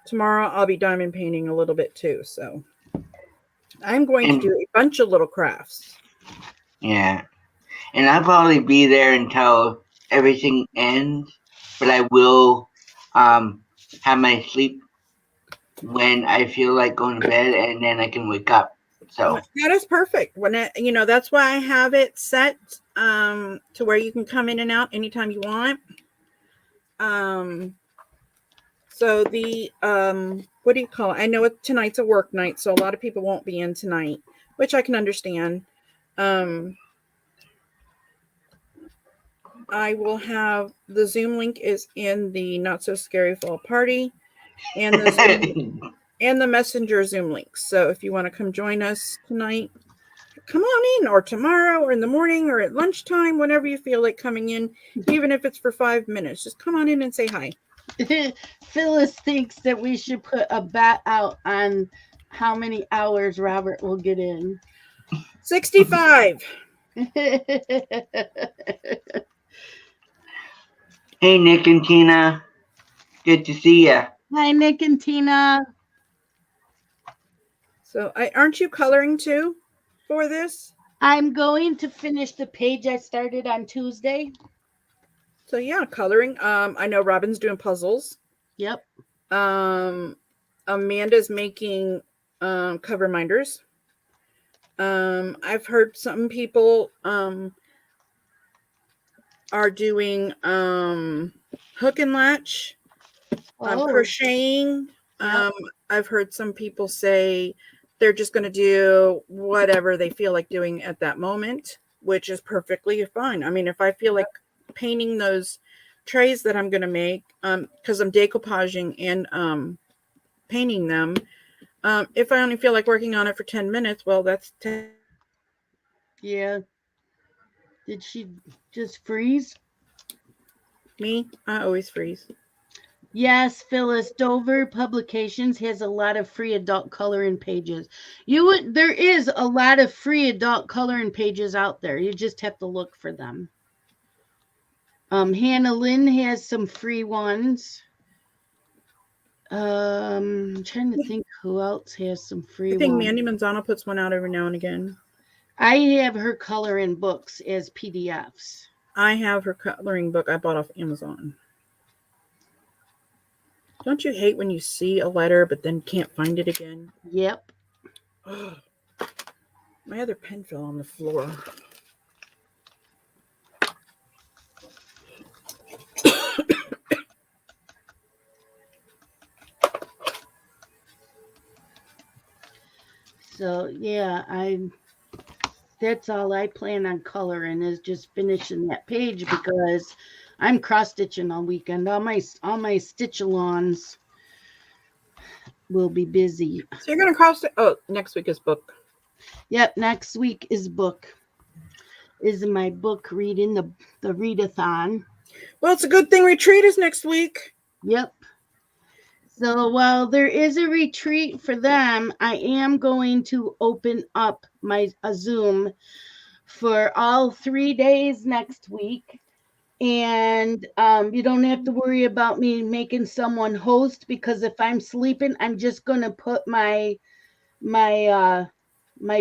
tomorrow I'll be diamond painting a little bit too. So I'm going to do a bunch of little crafts. Yeah. And I'll probably be there until everything ends, but I will have my sleep when I feel like going to bed, and then I can wake up. So that is perfect. When that's why I have it set to where you can come in and out anytime you want. So the what do you call it? I know tonight's a work night, so a lot of people won't be in tonight, which I can understand. I will have the Zoom link is in the Not So Scary Fall Party and the Zoom, and the Messenger Zoom links. So if you want to come join us tonight, come on in, or tomorrow, or in the morning, or at lunchtime, whenever you feel like coming in, even if it's for 5 minutes, just come on in and say hi. Phyllis thinks that we should put a bet out on how many hours Robert will get in. 65. Hey, Nick and Tina. Good to see you. Hi, Nick and Tina. So, aren't you coloring too for this? I'm going to finish the page I started on Tuesday. So, yeah, coloring. I know Robin's doing puzzles. Yep. Amanda's making cover minders. I've heard some people are doing hook and latch. Crocheting. Yep. I've heard some people say they're just going to do whatever they feel like doing at that moment, which is perfectly fine. I mean, if I feel like painting those trays that I'm going to make, because I'm decoupaging and painting them, if I only feel like working on it for 10 minutes, well, that's 10. Yeah. Did she just freeze? Me? I always freeze. Yes, Phyllis. Dover Publications has a lot of free adult coloring pages. There is a lot of free adult coloring pages out there. You just have to look for them. Hannah Lynn has some free ones. I'm trying to think who else has some free ones. I think Mandy Manzano puts one out every now and again. I have her coloring books as PDFs. I have her coloring book I bought off Amazon. Don't you hate when you see a letter but then can't find it again? Yep. Oh, my other pen fell on the floor. So yeah, that's all I plan on coloring is just finishing that page because I'm cross stitching all weekend. All my stitch-alongs will be busy. So you're gonna cross it? Oh, next week is book. Yep, next week is book. Is my book reading the readathon. Well, it's a good thing retreat is next week. Yep. So while there is a retreat for them, I am going to open up a Zoom for all 3 days next week. And you don't have to worry about me making someone host because if I'm sleeping, I'm just going to put my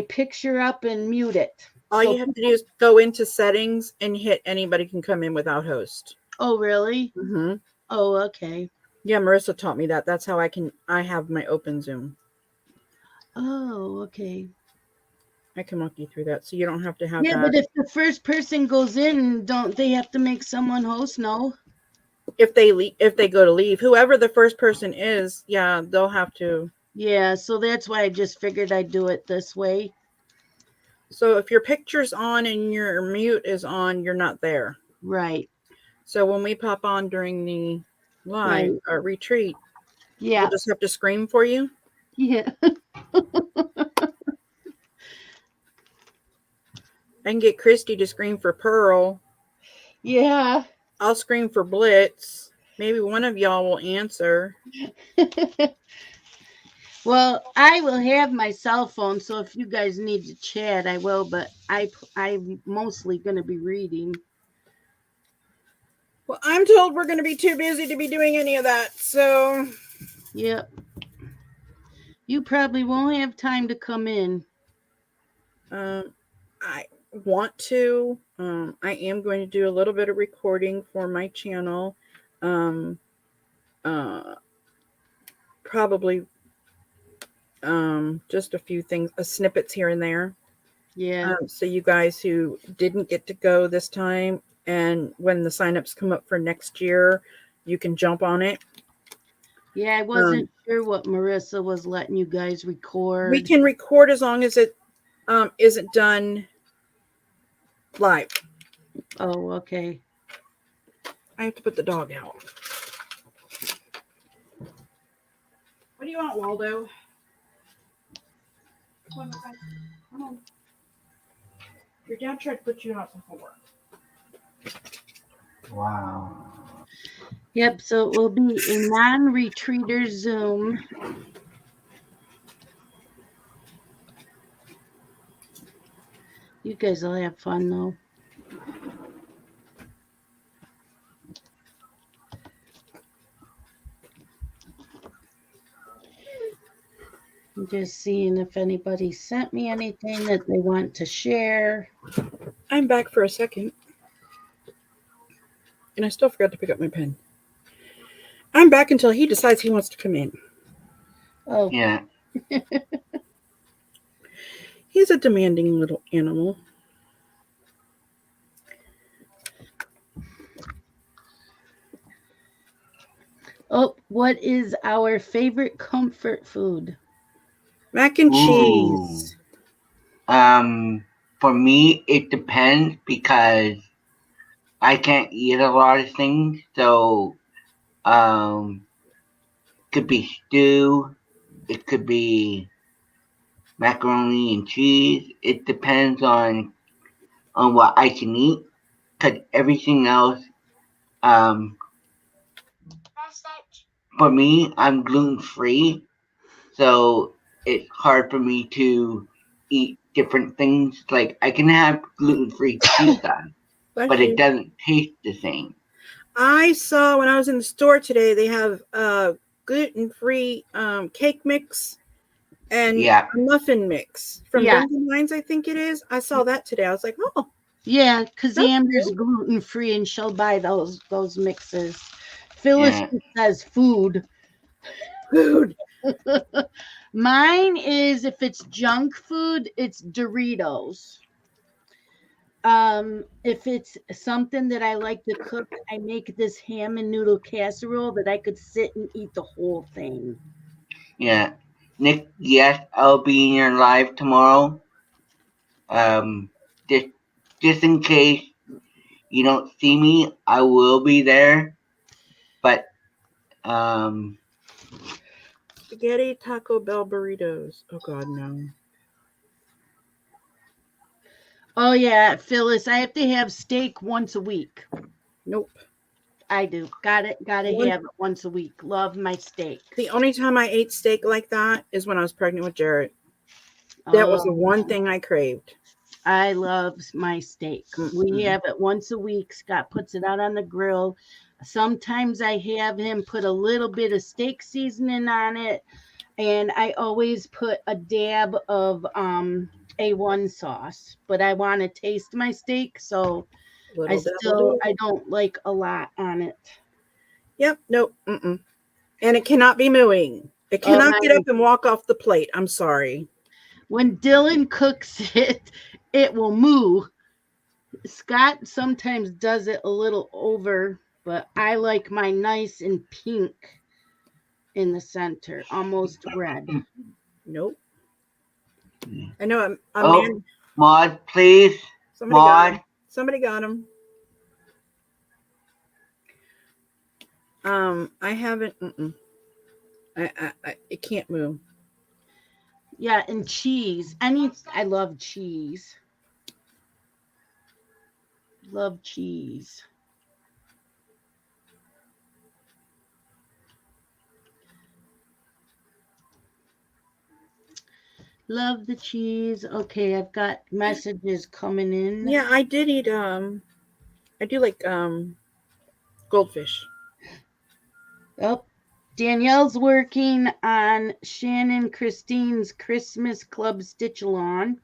picture up and mute it. All So, you have to do is go into settings and hit anybody can come in without host. oh, really? Mm-hmm. Oh, okay. Yeah, Marissa taught me that. That's how I have my open Zoom. Oh, okay. I can walk you through that, so you don't have to have Yeah, that. but if the first person goes in, don't they have to make someone host? No. If they go to leave, whoever the first person is, yeah, they'll have to. Yeah, so that's why I just figured I'd do it this way. So if your picture's on and your mute is on, you're not there. Right. So when we pop on during the live retreat, Yeah. we'll just have to scream for you. Yeah. I can get Christy to scream for Pearl. Yeah. I'll scream for Blitz. Maybe one of y'all will answer. Well, I will have my cell phone, so if you guys need to chat, I will. But I'm mostly going to be reading. Well, I'm told we're going to be too busy to be doing any of that. So, yep. You probably won't have time to come in. I want to. I am going to do a little bit of recording for my channel. Probably just a few things, snippets here and there. Yeah. So you guys who didn't get to go this time, and when the signups come up for next year, you can jump on it. Yeah, I wasn't sure what Marissa was letting you guys record. We can record as long as it isn't done live. Oh, okay. I have to put the dog out. What do you want, Waldo? Come on. Your dad tried to put you out before. Wow. Yep, so it will be a non-retreater Zoom. You guys will have fun, though. I'm just seeing if anybody sent me anything that they want to share. I'm back for a second. And I still forgot to pick up my pen. I'm back until he decides he wants to come in. Oh. Yeah. He's a demanding little animal. Oh, what is our favorite comfort food? Mac and cheese. For me, it depends because I can't eat a lot of things. So, could be stew. It could be macaroni and cheese. It depends on what I can eat. Cause everything else, for me, I'm gluten free, so it's hard for me to eat different things. Like I can have gluten free pizza, but it doesn't taste the same. I saw when I was in the store today, they have gluten free cake mix and a muffin mix from Benjamin Hines, I think it is. I saw that today. I was like, oh. Yeah, because Amber's gluten free and she'll buy those mixes. Phyllis says food. Food. Mine is, if it's junk food, it's Doritos. If it's something that I like to cook, I make this ham and noodle casserole that I could sit and eat the whole thing. Yeah. Nick, yes, I'll be in your live tomorrow. Just in case you don't see me, I will be there. But spaghetti, Taco Bell, burritos. Oh God, no. Oh yeah, Phyllis, I have to have steak once a week. Nope. I do. Gotta have it once a week. Love my steak. The only time I ate steak like that is when I was pregnant with Jared. That was the one thing I craved. I love my steak. We have it once a week. Scott puts it out on the grill. Sometimes I have him put a little bit of steak seasoning on it. And I always put a dab of A1 sauce, but I want to taste my steak, so Little bit will do it. I don't like a lot on it. Yep. Nope. Mm-mm. And it cannot be mooing. It Oh, cannot get up and walk off the plate. I'm sorry. When Dylan cooks it, it will moo. Scott sometimes does it a little over, but I like mine nice and pink in the center, almost red. Nope. I know a Oh, man. Maud, please. Somebody got him. Maud. Somebody got him. I haven't. It can't move. Yeah, and cheese. I love cheese. Love cheese. Love the cheese. Okay, I've got messages coming in. Yeah, I did eat. I do like goldfish. Oh, Danielle's working on Shannon Christine's Christmas Club stitch-along.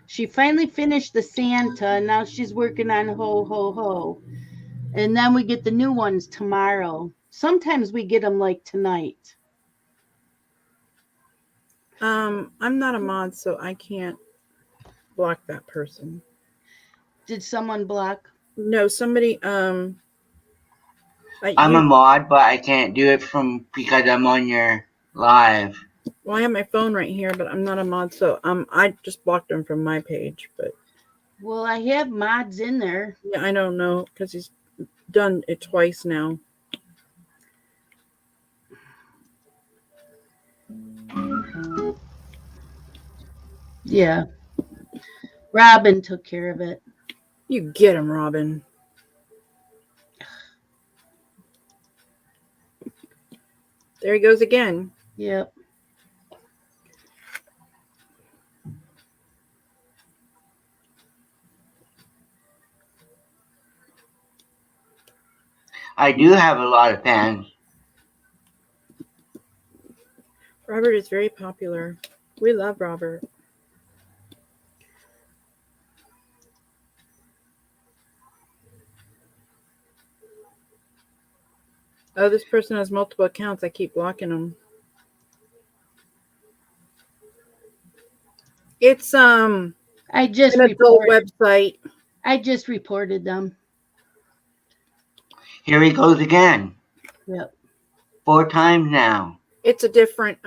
She finally finished the Santa, and now she's working on Ho Ho Ho. And then we get the new ones tomorrow. Sometimes we get them like tonight. I'm not a mod, so I can't block that person. Did someone block? No, somebody. I'm a mod, but I can't do it because I'm on your live. Well, I have my phone right here, but I'm not a mod, so I just blocked him from my page. But well, I have mods in there. Yeah, I don't know because he's done it twice now. Yeah. Robin took care of it. You get him, Robin. There he goes again. Yep. I do have a lot of fans. Robert is very popular. We love Robert. Oh, this person has multiple accounts. I keep blocking them. It's I just an adult website. I just reported them. Here he goes again. Yep. 4 times now. It's a different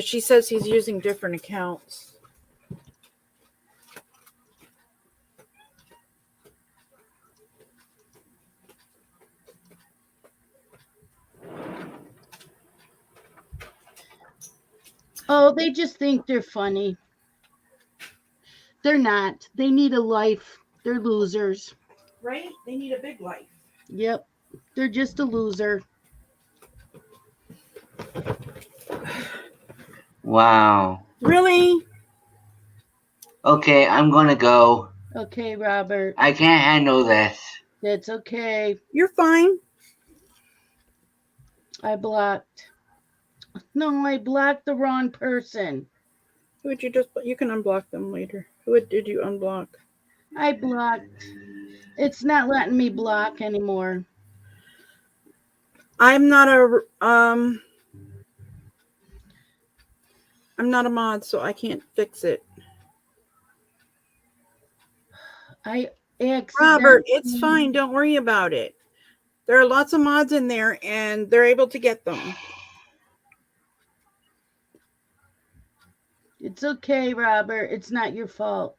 she says he's using different accounts. Oh, they just think they're funny. They're not. They need a life. They're losers. Right? They need a big life. Yep. They're just a loser. Wow. Really? Okay, I'm gonna go. Okay, Robert. I can't handle this. That's okay. You're fine. I blocked. No, I blocked the wrong person. Who would you just? You can unblock them later. Who did you unblock? I blocked. It's not letting me block anymore. I'm not a mod, so I can't fix it. Robert, it's fine. Don't worry about it. There are lots of mods in there, and they're able to get them. It's okay, Robert. It's not your fault.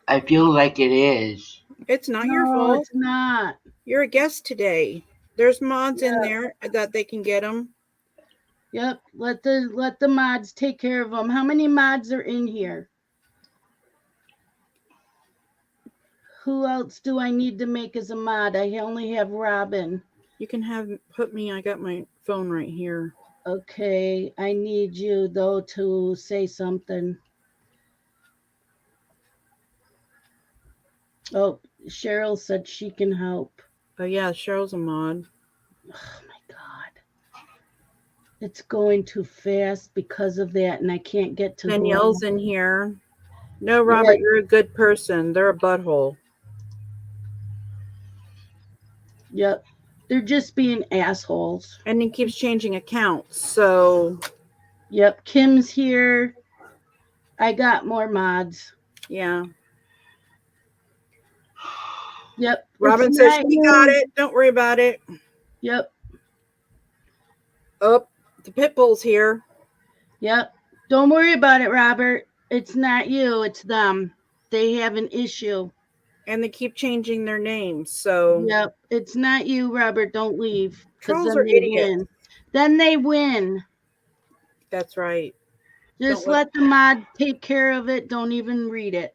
I feel like it is. It's not your fault. It's not. You're a guest today. There's mods in there that they can get them. Yep. Let the mods take care of them. How many mods are in here? Who else do I need to make as a mod? I only have Robin. You can put me. I got my phone right here. Okay. I need you, though, to say something. Oh, Cheryl said she can help. Oh, yeah. Cheryl's a mod. Oh, my God. It's going too fast because of that, and I can't get to Danielle's who in here. No, Yeah. Robert, you're a good person. They're a butthole. Yep. They're just being assholes. And he keeps changing accounts. So, Yep. Kim's here. I got more mods. yeah. Yep. Robin It's says not she got you. it. Don't worry about it. Yep. Oh, the pit bull's here. Yep. Don't worry about it, Robert. It's not you. It's them. They have an issue. And they keep changing their names. So, Yep. It's not you, Robert. Don't leave. Because trolls then are they idiots. win. Then they win. That's right. Just let the mod take care of it. Don't even read it.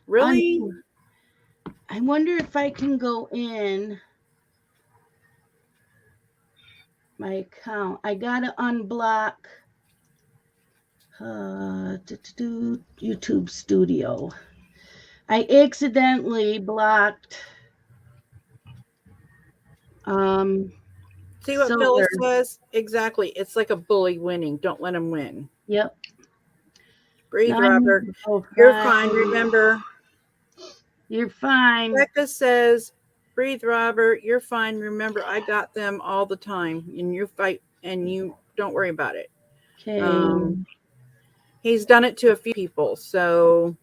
Really? I wonder if I can go in my account. I gotta unblock YouTube Studio. I accidentally blocked See what Silver. Phyllis says? Exactly. It's like a bully winning. Don't let him win. Yep. Breathe, Now I need Robert. to go You're find- fine. Remember, You're fine. Becca says, breathe, Robert. You're fine. Remember, I got them all the time. And you fight and you don't worry about it. Okay. He's done it to a few people. So,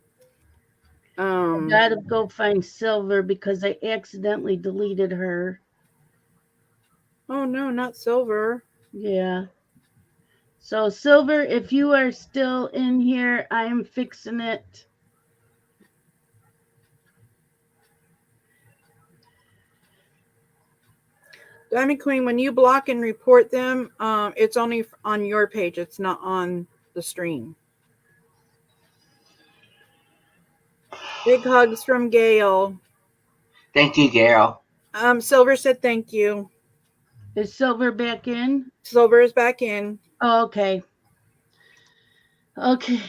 I gotta go find Silver because I accidentally deleted her. oh no, not Silver. Yeah. So Silver, if you are still in here, I am fixing it. Diamond Queen, when you block and report them, it's only on your page. It's not on the stream. Big hugs from Gail. Thank you, Gail. Silver said thank you. Is Silver back in? Silver is back in. Oh, okay. Okay.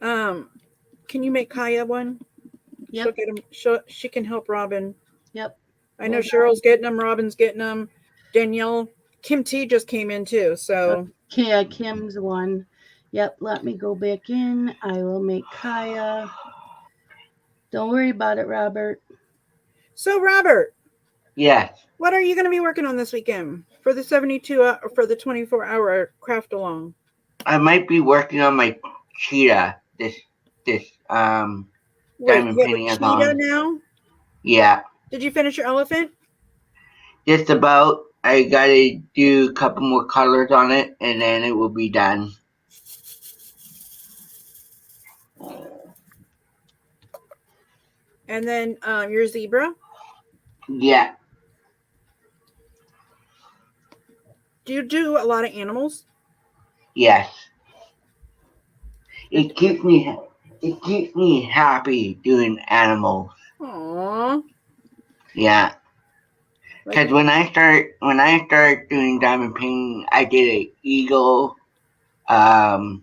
Can you make Kaya one? Yep. She'll get him. She can help Robin. Yep. I know Cheryl's getting them. Robin's getting them. Danielle, Kim T just came in too. So Okay, Kim's one. Yep. Let me go back in. I will make Kaya. Don't worry about it, Robert. So Robert. Yes. What are you going to be working on this weekend for the 72 for the 24-hour craft along? I might be working on my cheetah this Wait, diamond you have painting a cheetah along. now? Yeah. Did you finish your elephant? Just about. I gotta do a couple more colors on it and then it will be done. And then your zebra? Yeah. Do you do a lot of animals? Yes. It keeps me happy doing animals. Aww. Yeah. Because when I start doing diamond painting, I did an eagle, and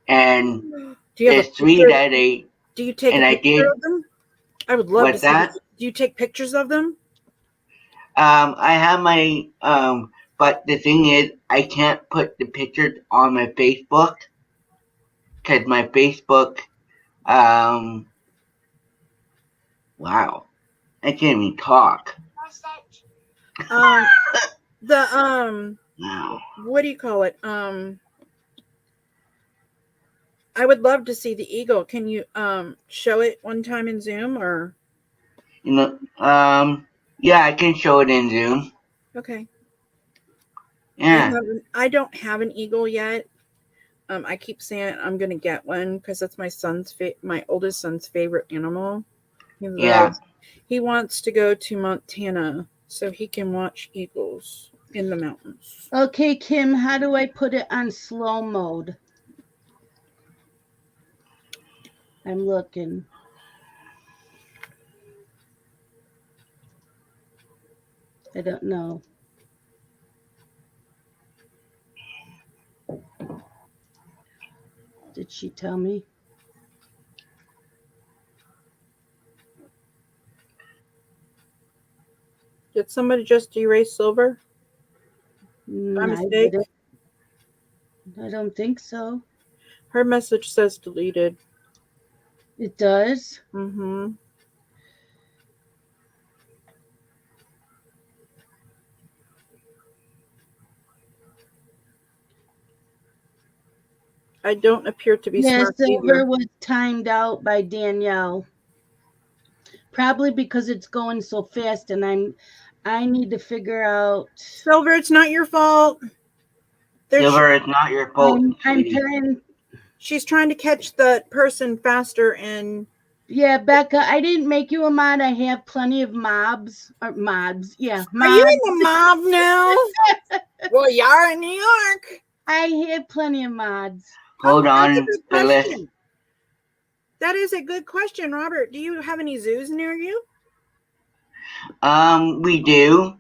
Do you have there's a three picture? that I Do you take and a I picture did. of them? I would love to What's see that? Do you take pictures of them? I have my but the thing is, I can't put the pictures on my Facebook because my Facebook, wow, I can't even talk. Wow. What do you call it? I would love to see the eagle. Can you show it one time in Zoom or? You know, yeah, I can show it in Zoom. Okay. Yeah. I don't have an eagle yet. I keep saying I'm gonna get one because that's my oldest son's favorite animal. Yeah. He wants to go to Montana so he can watch eagles in the mountains. Okay, Kim, how do I put it on slow mode? I'm looking. I don't know. Did she tell me? Did somebody just erase Silver by I mistake? didn't. I don't think so. Her message says deleted. It does. Mm-hmm. I don't appear to be Yeah, smart Silver either. was timed out by Danielle. Probably because it's going so fast, and I need to figure out. Silver, it's not your fault. Silver, it's not your fault, I'm sweetie. trying. She's trying to catch the person faster, and Yeah, Becca, I didn't make you a mod. I have plenty of mobs or mods. Yeah, are you mods. in the mob now? Well, you are in New York. I have plenty of mods. Hold That's a on, good Phyllis. question. That is a good question, Robert. Do you have any zoos near you? We do.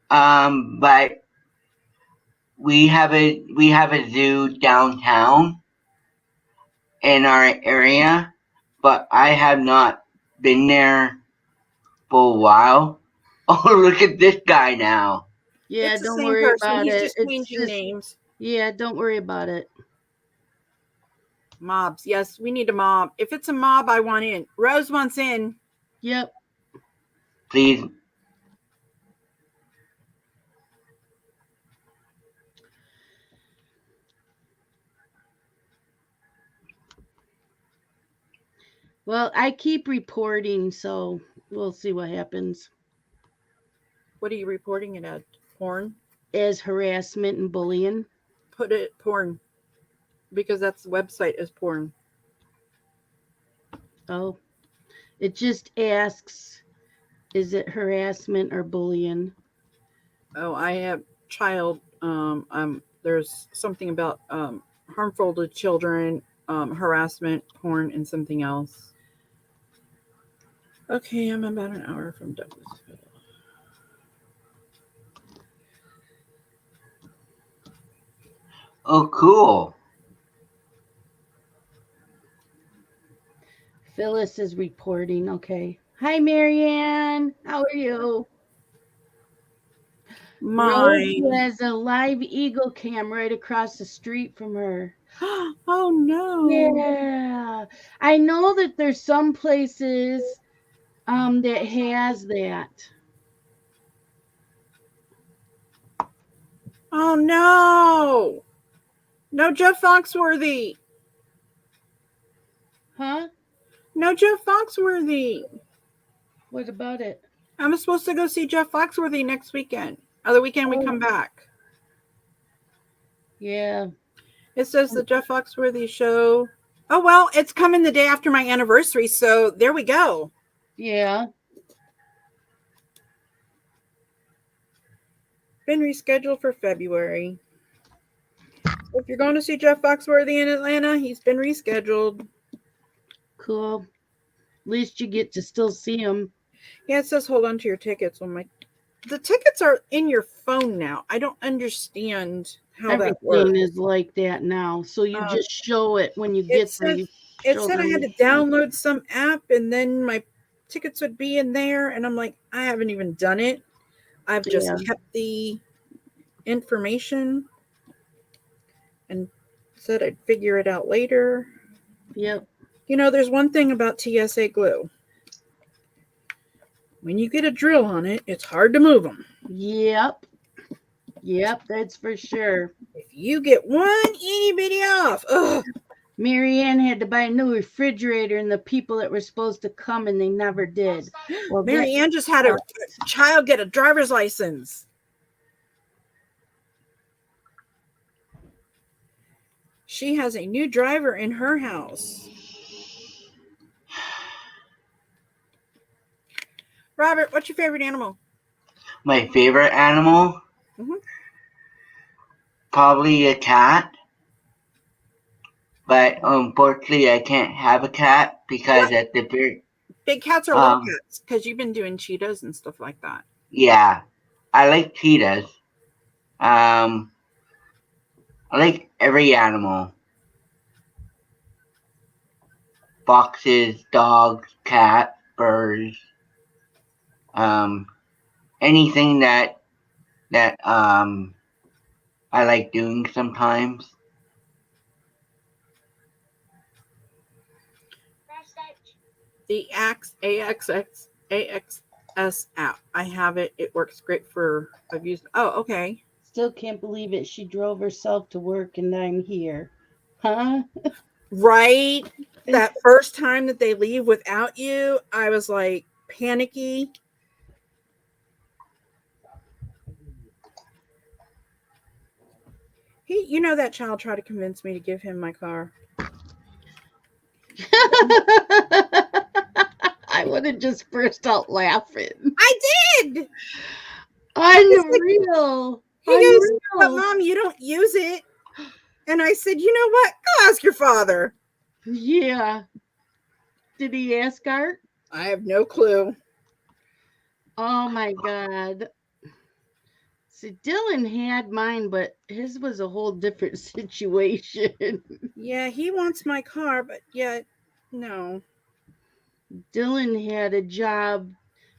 But we have a zoo downtown in our area, but I have not been there for a while. Oh, look at this guy now. Yeah, It's the don't same worry person. about He's it. just It's changing just names. yeah, don't worry about it. Mobs. Yes, we need a mob. If it's a mob, I want in. Rose wants in. Yep. Please. Well, I keep reporting, so we'll see what happens. What are you reporting it at? Porn? As harassment and bullying. Put it porn. Because that's the website is porn. Oh. It just asks, is it harassment or bullying? Oh, I have child. There's something about harmful to children, harassment, porn, and something else. Okay, I'm about an hour from Douglasville. Oh, cool. Phyllis is reporting. Okay. Hi, Marianne. How are you? Rose has a live eagle cam right across the street from her. Oh no. Yeah. I know that there's some places that has that. Oh no. No Jeff Foxworthy. Huh? No Jeff Foxworthy. What about it? I'm supposed to go see Jeff Foxworthy next weekend. Other weekend we come back. Yeah. It says the Jeff Foxworthy show. Oh well, it's coming the day after my anniversary, so there we go. Yeah. Been rescheduled for February. If you're going to see Jeff Foxworthy in Atlanta, he's been rescheduled. Cool. At least you get to still see him. Yeah, it says hold on to your tickets. The tickets are in your phone now. I don't understand how Everything that works. is like that now. So you just show it when you get there. It said I had to download some app and then my tickets would be in there. And I'm like, I haven't even done it. I've just kept the information and said I'd figure it out later. Yep. You know, there's one thing about TSA glue. When you get a drill on it, it's hard to move them. Yep. Yep, that's for sure. If you get one itty bitty off, ugh. Marianne had to buy a new refrigerator, and the people that were supposed to come, and they never did. Well, Marianne just had a child get a driver's license. She has a new driver in her house. Robert, what's your favorite animal? My favorite animal? Mm-hmm. Probably a cat. But unfortunately, I can't have a cat because at the very... Big cats or little cats? Because you've been doing cheetahs and stuff like that. Yeah. I like cheetahs. I like every animal. Foxes, dogs, cats, birds, anything that I like doing sometimes. The AXS app. I have it. It works great for. I've used. Oh, okay. Still can't believe it. She drove herself to work and I'm here. Huh? Right. That first time that they leave without you, I was like panicky. That child tried to convince me to give him my car. I would have just burst out laughing. I did. Unreal. He goes, "But Unreal. Mom, you don't use it." And I said, "You know what? Go ask your father." Yeah. Did he ask Art? I have no clue. Oh my God. See, Dylan had mine, but his was a whole different situation. Yeah, he wants my car, but yet, no. Dylan had a job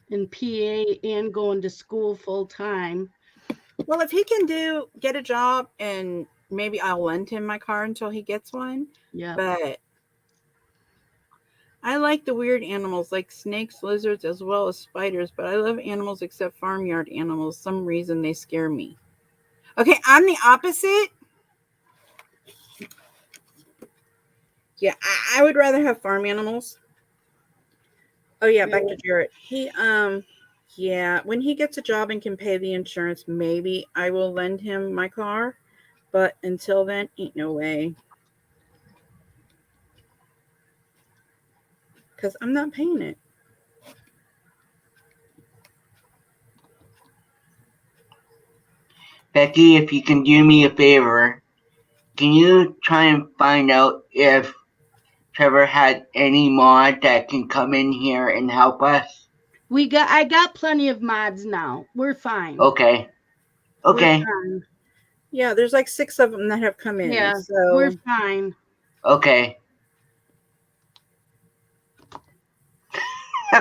in PA and going to school full time. Well, if he can get a job, and maybe I'll lend him my car until he gets one. Yeah. But I like the weird animals like snakes, lizards, as well as spiders, but I love animals except farmyard animals. Some reason they scare me. Okay, I'm the opposite. Yeah, I would rather have farm animals. Oh yeah, back to Jarrett. Yeah, when he gets a job and can pay the insurance, maybe I will lend him my car. But until then, ain't no way. Because I'm not paying it. Becky, if you can do me a favor, can you try and find out if Trevor had any mod that can come in here and help us? I got plenty of mods now. We're fine. Okay. Okay. We're fine. Yeah, there's like 6 of them that have come in. Yeah, so we're fine. Okay.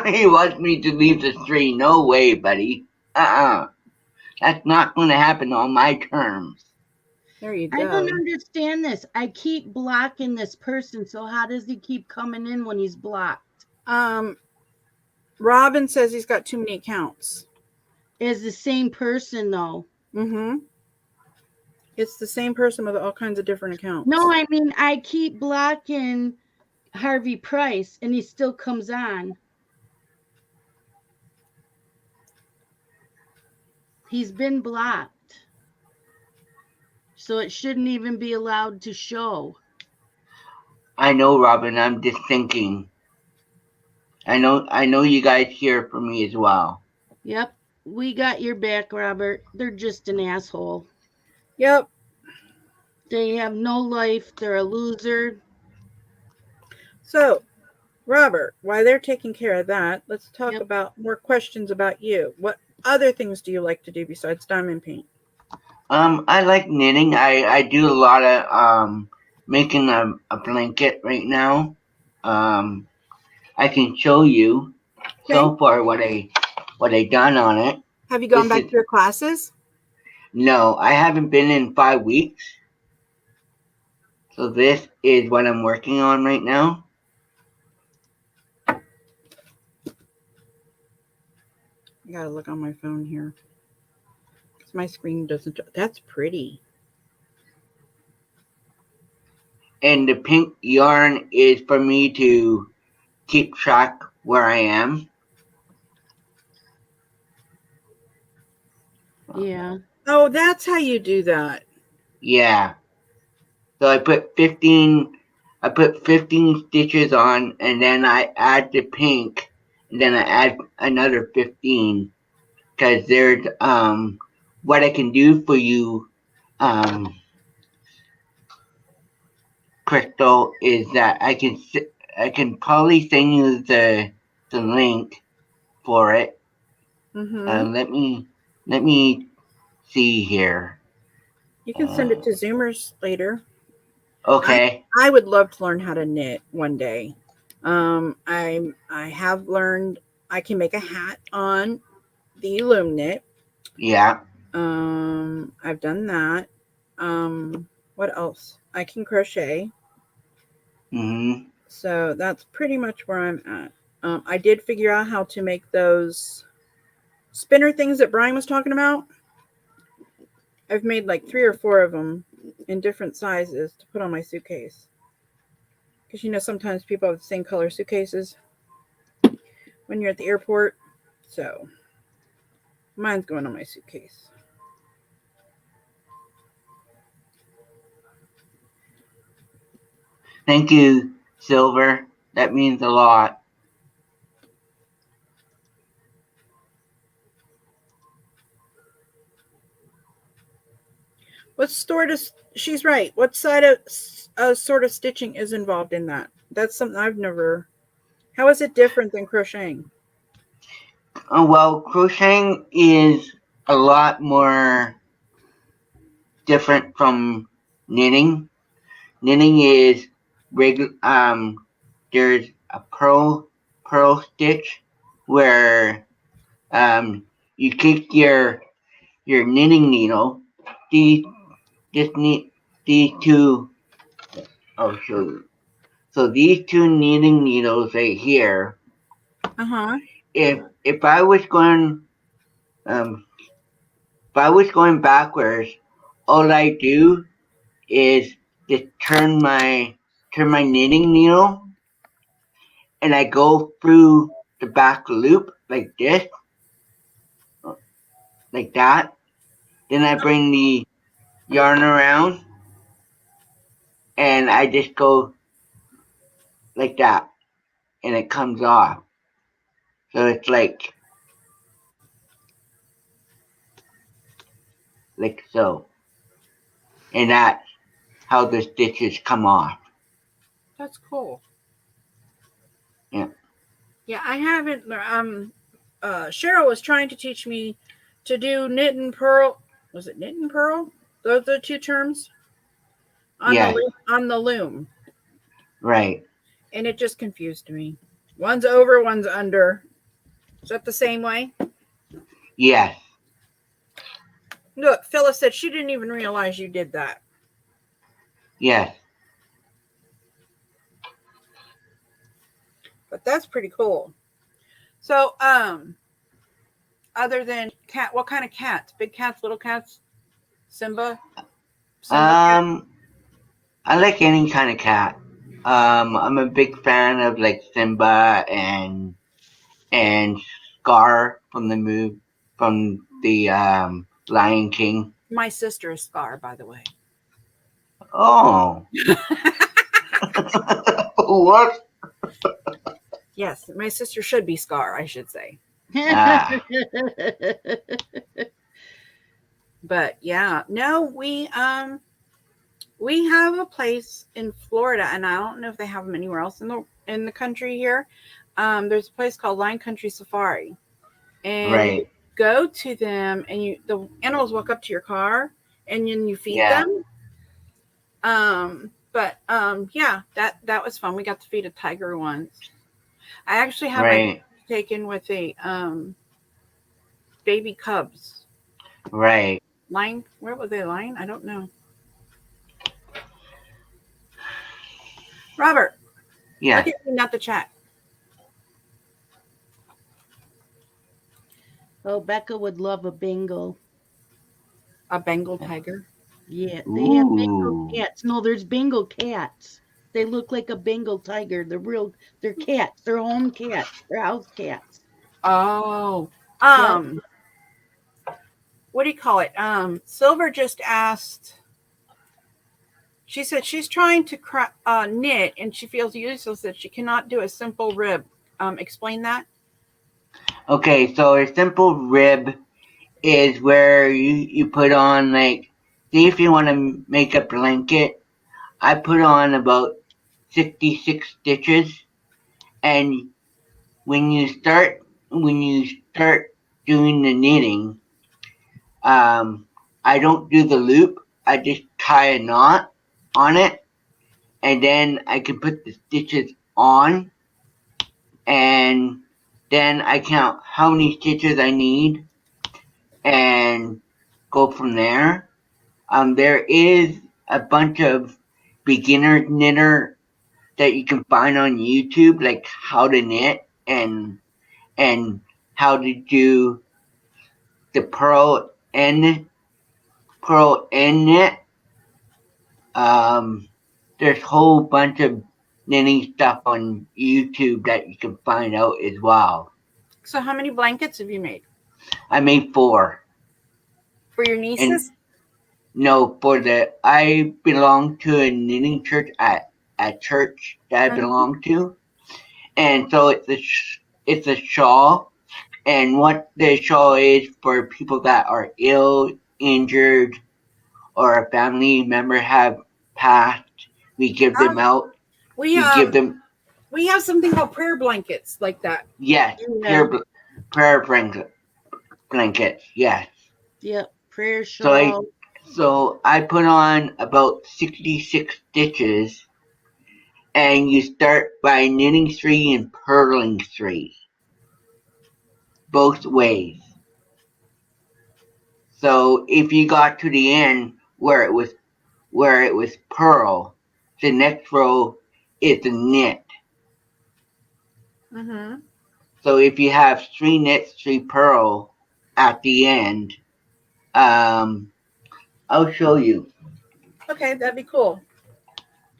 He wants me to leave the stream. No way, buddy. That's not going to happen on my terms. There you go. I don't understand this. I keep blocking this person, so how does he keep coming in when he's blocked? Robin says he's got too many accounts. As the same person, though. Mm-hmm. It's the same person with all kinds of different accounts. No, I mean, I keep blocking Harvey Price, and he still comes on. He's been blocked. So it shouldn't even be allowed to show. I know, Robin. I'm just thinking. I know you guys hear from me as well. Yep. We got your back, Robert. They're just an asshole. Yep. They have no life. They're a loser. So, Robert, while they're taking care of that, let's talk about more questions about you. What other things do you like to do besides diamond paint? I like knitting. I do a lot of making a blanket right now. I can show you so far what I done on it. Have you gone back to your classes? No, I haven't been in 5 weeks. So this is what I'm working on right now. I gotta look on my phone here. Because my screen doesn't. That's pretty. And the pink yarn is for me to keep track where I am. Yeah. Oh, that's how you do that. Yeah. So I put 15 stitches on, and then I add the pink, and then I add another 15. Because there's what I can do for you, Crystal, is that I can probably send you the link for it. Mm-hmm. Let me see here. You can send it to Zoomers later. Okay. I would love to learn how to knit one day. I have learned I can make a hat on the loom knit. Yeah. I've done that. What else? I can crochet. Mm-hmm. So that's pretty much where I'm at. I did figure out how to make those spinner things that Brian was talking about. I've made like 3 or 4 of them in different sizes to put on my suitcase. Because, you know, sometimes people have the same color suitcases when you're at the airport. So mine's going on my suitcase. Thank you, Silver. That means a lot. What sort of, she's right. What side of sort of stitching is involved in that? That's something I've never, how is it different than crocheting? Well, crocheting is a lot more different from knitting. Knitting is regular. There's a pearl stitch where you take your knitting needle. These these two. I'll show you. So these 2 knitting needles right here. Uh-huh. If I was going backwards, all I do is just turn my knitting needle, and I go through the back loop like this, like that. Then I bring the yarn around, and I just go like that, and it comes off. So it's like so, and that's how the stitches come off. That's cool. Yeah. Yeah, I haven't. Cheryl was trying to teach me to do knit and purl. Was it knit and purl? Those are the 2 terms on Yes. on the loom, Right. and it just confused me. One's over, one's under. Is that the same way? Yes. Look, Phyllis said she didn't even realize you did that. Yes. But that's pretty cool. So, other than cat, what kind of cats? Big cats, little cats? Simba? I like any kind of cat. I'm a big fan of like Simba and Scar from the Lion King. My sister is Scar, by the way. Oh. What? Yes, my sister should be Scar, I should say. Ah. But yeah, no, we have a place in Florida, and I don't know if they have them anywhere else in the country here. There's a place called Lion Country Safari, and Right. you go to them, and the animals walk up to your car, and then you feed them. Yeah, that was fun. We got to feed a tiger once. I actually have my taken with a baby cubs. Right. Lion, where was they lying? I don't know. Robert. Yeah. Look at me, not the chat. Oh, Becca would love a Bengal. A Bengal tiger? Yeah, they have Bengal cats. No, there's Bengal cats. They look like a Bengal tiger. They're cats. They're home cats. They're house cats. Oh. What do you call it? Silver just asked. She said she's trying to knit, and she feels useless that she cannot do a simple rib. Explain that. Okay, so a simple rib is where you put on, like, see if you want to make a blanket. I put on about 66 stitches, and when you start doing the knitting, I don't do the loop. I just tie a knot on it, and then I can put the stitches on, and then I count how many stitches I need, and go from there. There is a bunch of beginner knitter that you can find on YouTube, like how to knit and how to do the purl and knit. There's a whole bunch of knitting stuff on YouTube that you can find out as well. So how many blankets have you made? I made 4. For your nieces? No, I belong to a knitting church at church that I belong to, and so it's a shawl, and what the shawl is for people that are ill, injured, or a family member have passed. We give them out. We have something called prayer blankets like that. Yes, prayer blankets. Yes. Yep, prayer shawl. So I put on about 66 stitches, and you start by knitting 3 and purling 3, both ways. So if you got to the end where it was purl, the next row is a knit. Mm-hmm. So if you have 3 knits, 3 purl at the end, I'll show you. Okay, that'd be cool.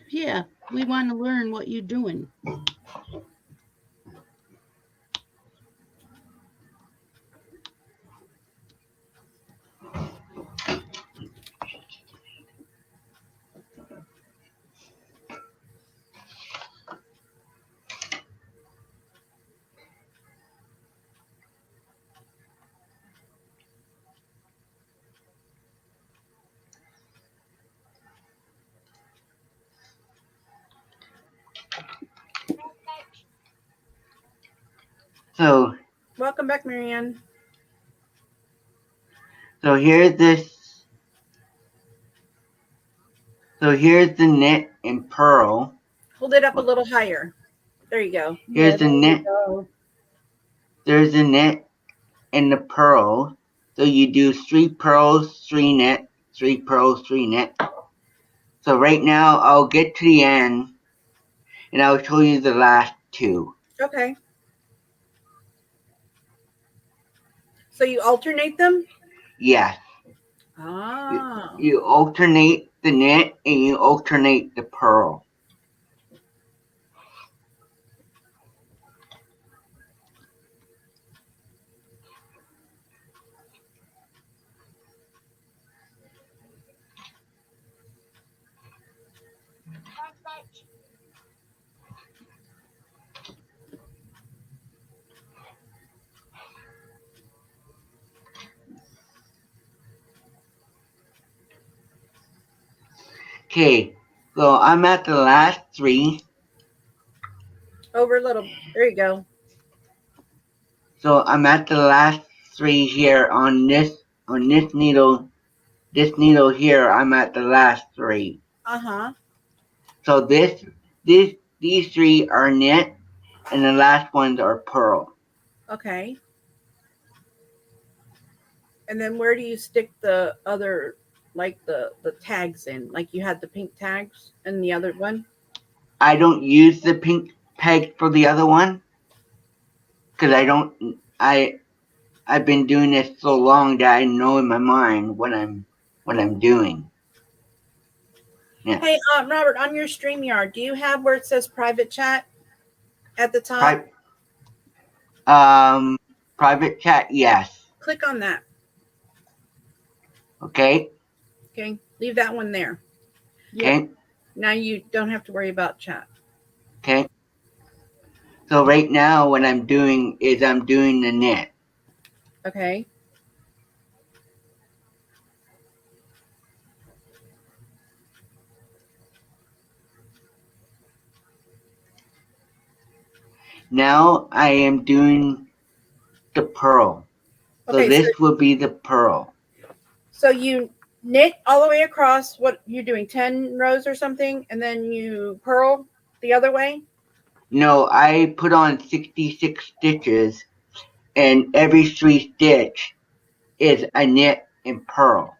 Yeah, we want to learn what you're doing. So welcome back, Marianne. So here's the knit and purl. Hold it up a little higher. There you go. Here's the knit. There's the knit and the purl. So you do 3 purls, 3 knit, 3 purls, 3 knit. So right now I'll get to the end and I'll show you the last 2. Okay. So you alternate them? Yes. Ah. You alternate the knit and you alternate the purl. Okay, so I'm at the last 3. Over a little. There you go. So I'm at the last 3 here on this needle. This needle here, I'm at the last 3. Uh-huh. So these 3 are knit, and the last ones are purl. Okay. And then where do you stick the other, like the tags in? Like you had the pink tags and the other one? I don't use the pink peg for the other one because I've been doing this so long that I know in my mind what I'm doing. Yeah. Hey, Robert, on your StreamYard, do you have where it says private chat at the top? Private chat, yes. Click on that. Okay. Okay, leave that one there. Okay. Now you don't have to worry about chat. Okay. So right now what I'm doing is I'm doing the knit. Okay. Now I am doing the purl. So okay, this will be the purl. So you knit all the way across, what you're doing, 10 rows or something, and then you purl the other way? No, I put on 66 stitches, and every 3 stitch is a knit and purl.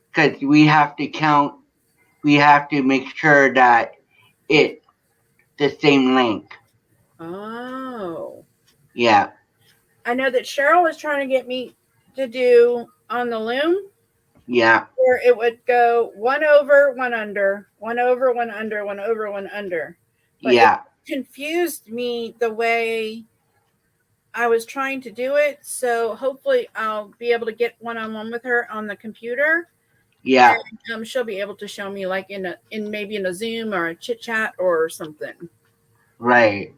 Because we have to count, we have to make sure that it's the same length. Oh. Yeah. I know that Cheryl was trying to get me to do on the loom, Yeah. where it would go 1 over, 1 under, 1 over, 1 under, 1 over, 1 under. But Yeah. it confused me the way I was trying to do it. So hopefully I'll be able to get one-on-one with her on the computer. Yeah. And she'll be able to show me like in maybe in a Zoom or a chit chat or something. Right.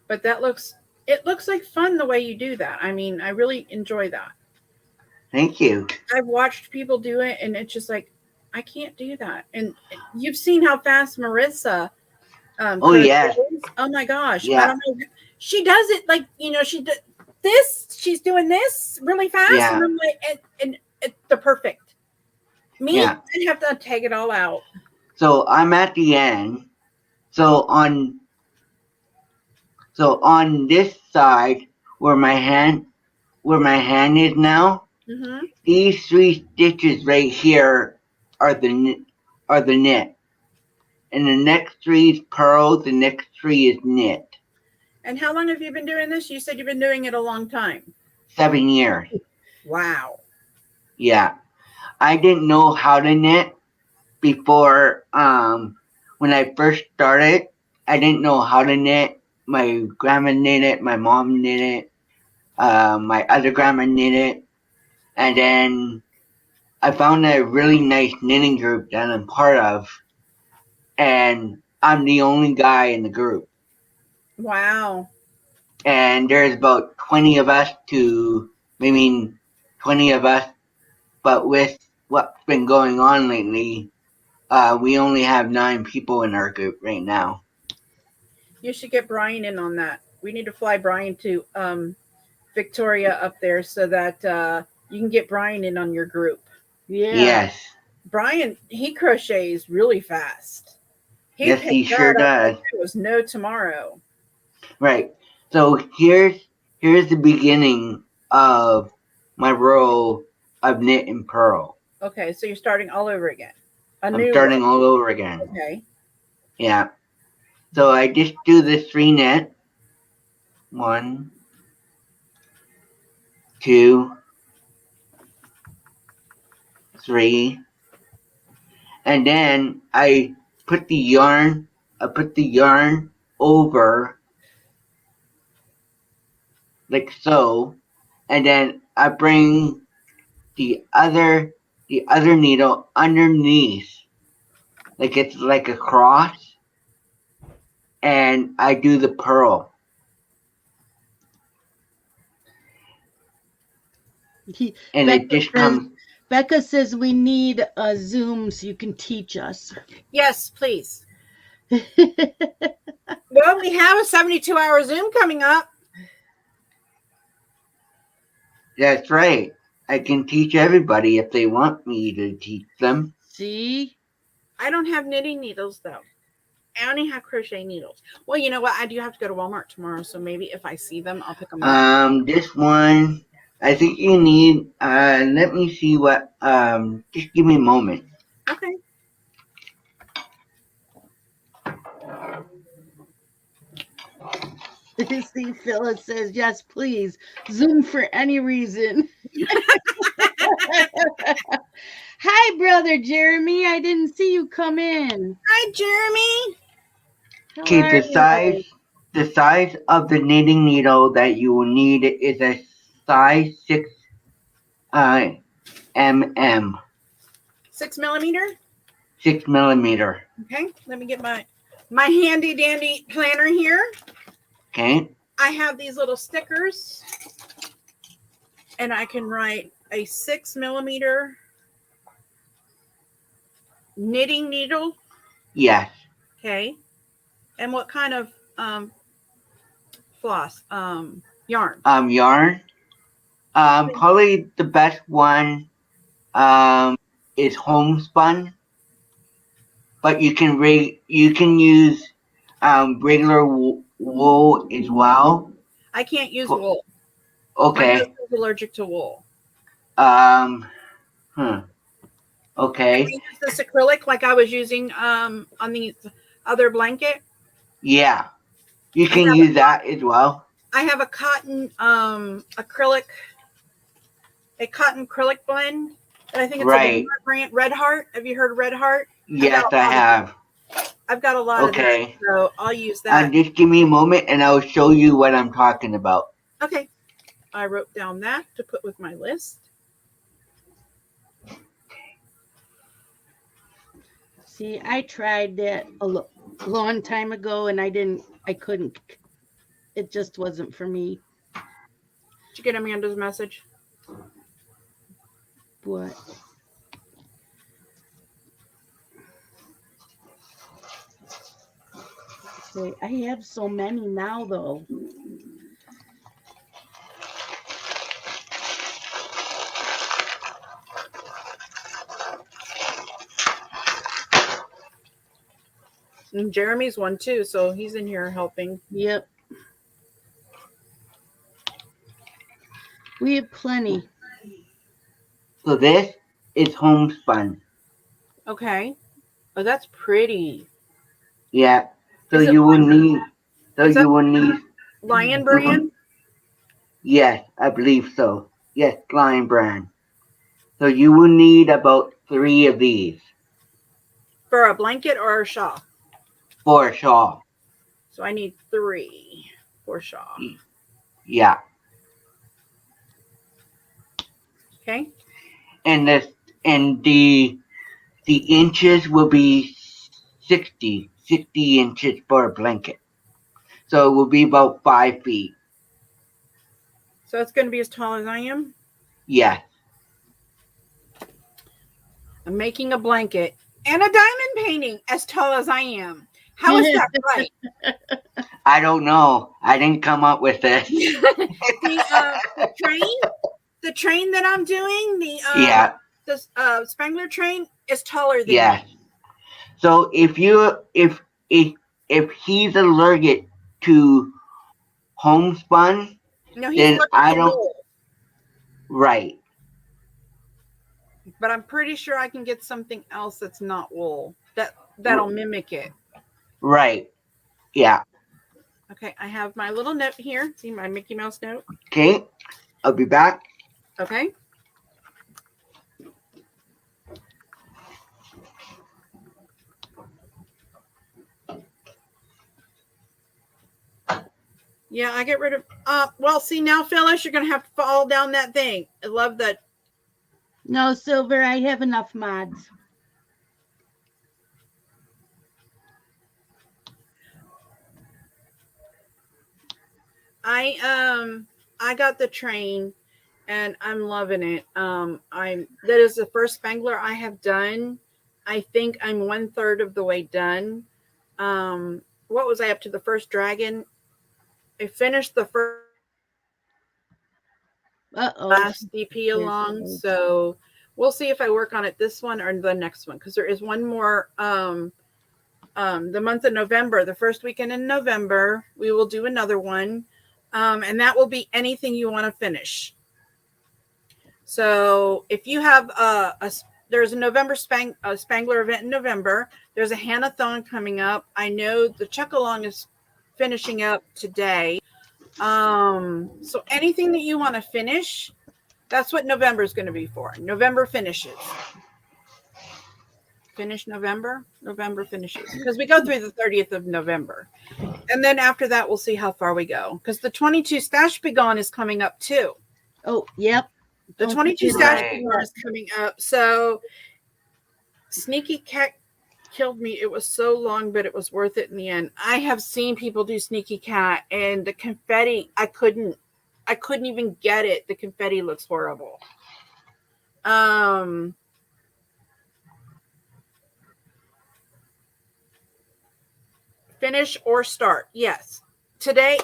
But it looks like fun the way you do that. I mean, I really enjoy that. Thank you. I've watched people do it and it's just like, I can't do that. And you've seen how fast Marissa Oh, yes. Oh my gosh. Yeah. I don't know. She does it like, she's doing this really fast. Yeah. And I'm like, and they're perfect. Me, Yeah. I'd have to take it all out. So I'm at the end. So on this side where my hand is now, Mm-hmm. these 3 stitches right here are the knit. And the next 3 is purl, the next 3 is knit. And how long have you been doing this? You said you've been doing it a long time. 7 years. Wow. Yeah. I didn't know how to knit before when I first started. I didn't know how to knit. My grandma knit it, my mom knit it, my other grandma knit it, and then I found a really nice knitting group that I'm part of, and I'm the only guy in the group. Wow. And there's about 20 of us, but with what's been going on lately, we only have 9 people in our group right now. You should get Brian in on that. We need to fly Brian to Victoria up there so that you can get Brian in on your group. Yeah. Yes. Brian, he crochets really fast. Yes, he sure does. Like it was no tomorrow. Right. So here's the beginning of my row of knit and purl. Okay, so you're starting all over again. I'm starting all over again. Okay. Yeah. So I just do the 3 knit. 1, 2, 3. And then I put the yarn over like so, and then I bring the other needle underneath, like it's like a cross, and I do the purl. And it just comes. Becca says we need a Zoom so you can teach us. Yes, please. Well, we have a 72-hour Zoom coming up. That's right. I can teach everybody if they want me to teach them. See? I don't have knitting needles, though. I only have crochet needles. Well, you know what? I do have to go to Walmart tomorrow, so maybe if I see them, I'll pick them up. This one, I think you need, let me see what, just give me a moment. Okay. See, Phyllis says, yes, please. Zoom for any reason. Hi, brother Jeremy. I didn't see you come in. Hi, Jeremy. Okay, the size of the knitting needle that you will need is a size 6 mm. 6 millimeter? 6 millimeter. Okay, let me get my handy dandy planner here. Okay. I have these little stickers, and I can write a 6 millimeter knitting needle. Yes. Okay. And what kind of floss? Yarn. Yarn. Probably the best one is homespun, but you can use regular wool as well. I can't use wool. Okay. My husband who's allergic to wool? Okay. Can we use this acrylic like I was using on the other blanket? Yeah. You can use that as well. I have a cotton acrylic blend. And I think it's Right. a brand, Red Heart. Have you heard of Red Heart? Yes, I have. I've got a lot of that, so I'll use that. Just give me a moment and I'll show you what I'm talking about. Okay. I wrote down that to put with my list. See, I tried that a long time ago and I couldn't. It just wasn't for me. Did you get Amanda's message? What? Okay, I have so many now, though. And Jeremy's one too, so he's in here helping. Yep. We have plenty. So this is homespun. Okay. Oh, that's pretty. Yeah. So you will need. Lion brand? Yes, I believe so. Yes, Lion brand. So you will need about 3 of these. For a blanket or a shawl? For a shawl. So I need 3 for shawl. Yeah. Okay. And the inches will be 60 inches for a blanket. So it will be about 5 feet. So it's going to be as tall as I am? Yes. I'm making a blanket and a diamond painting as tall as I am. How is that right? I don't know. I didn't come up with this. The train that I'm doing, the Spangler train is taller than yes. Me. So if he's allergic to homespun, no, he's then I don't. Wool. Right. But I'm pretty sure I can get something else that's not wool that'll mimic it. Right. Yeah. Okay, I have my little note here. See my Mickey Mouse note? Okay. I'll be back. Okay. Yeah, I get rid of well, see now, Phyllis, you're gonna have to fall down that thing. I love that. No, Silver, I have enough mods. I got the train and I'm loving it. That is the first Spangler I have done. I think I'm 1/3 of the way done. What was I up to? The first dragon? I finished the first last DP along, so we'll see if I work on it this one or the next one, because there is one more the month of November, the first weekend in November, we will do another one. And that will be anything you want to finish. So if you have there's a November Spangler event in November. There's a Hannah-thon coming up. I know the Chuck-along is finishing up today. So anything that you want to finish, that's what November is going to be for. November finishes. Finish November finishes, because we go through the 30th of November, and then after that we'll see how far we go, because the 22 Stash Be Gone is coming up too. Oh, yep. The 22 Stash Be Gone is coming up. So Sneaky Cat killed me. It was so long, but it was worth it in the end. I have seen people do Sneaky Cat, and the confetti, I couldn't even get it. The confetti looks horrible. Finish or start? Yes. Tonight's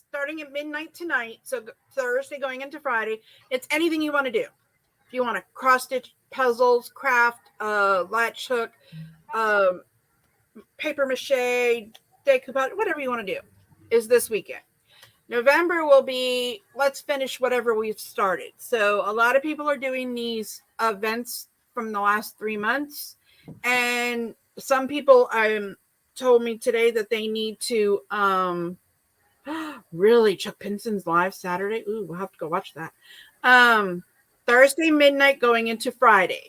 starting at midnight tonight. So Thursday going into Friday. It's anything you want to do. If you want to cross stitch, puzzles, craft, latch hook, paper mache, decoupage, whatever you want to do, is this weekend. November will be, let's finish whatever we've started. So a lot of people are doing these events from the last 3 months. And some people told me today that they need to really Chuck Pinson's live Saturday. Ooh, we'll have to go watch that. Thursday midnight going into Friday.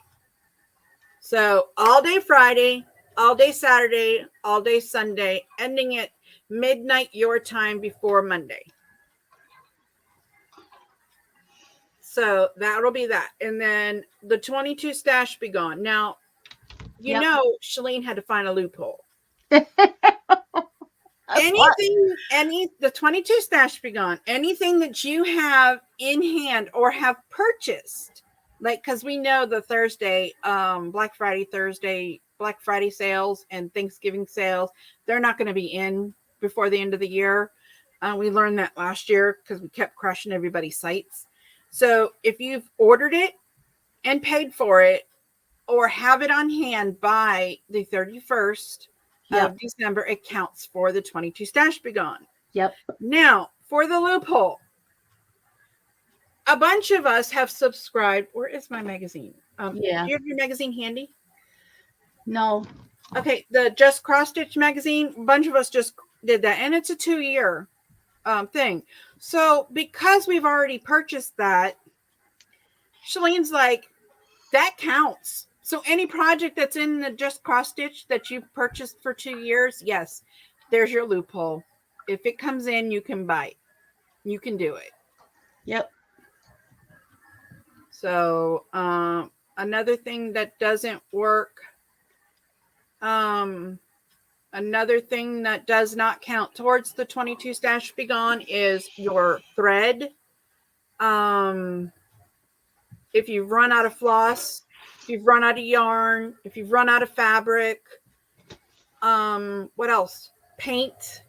So all day Friday, all day Saturday, all day Sunday, ending at midnight your time before Monday. So that'll be that. And then the 22 stash be gone. Now, you know, Shalene had to find a loophole. The 22 stash be gone. Anything that you have in hand or have purchased, like, because we know the Thursday, Black Friday sales and Thanksgiving sales, they're not going to be in before the end of the year. We learned that last year because we kept crushing everybody's sites. So if you've ordered it and paid for it or have it on hand by the 31st of December, it counts for the 22 stash be gone. Yep. Now, for the loophole, a bunch of us have subscribed. Where is my magazine? Do you have your magazine handy? No. Okay, the Just Cross Stitch magazine, a bunch of us just did that, and it's a 2-year thing. So because we've already purchased that, Shalene's like, that counts. So any project that's in the Just Cross Stitch that you've purchased for 2 years, yes, there's your loophole. If it comes in, you can buy it. You can do it. Yep. So another thing that doesn't work, another thing that does not count towards the 22 stash be gone is your thread. If you've run out of floss, if you've run out of yarn, if you've run out of fabric, what else? Paint.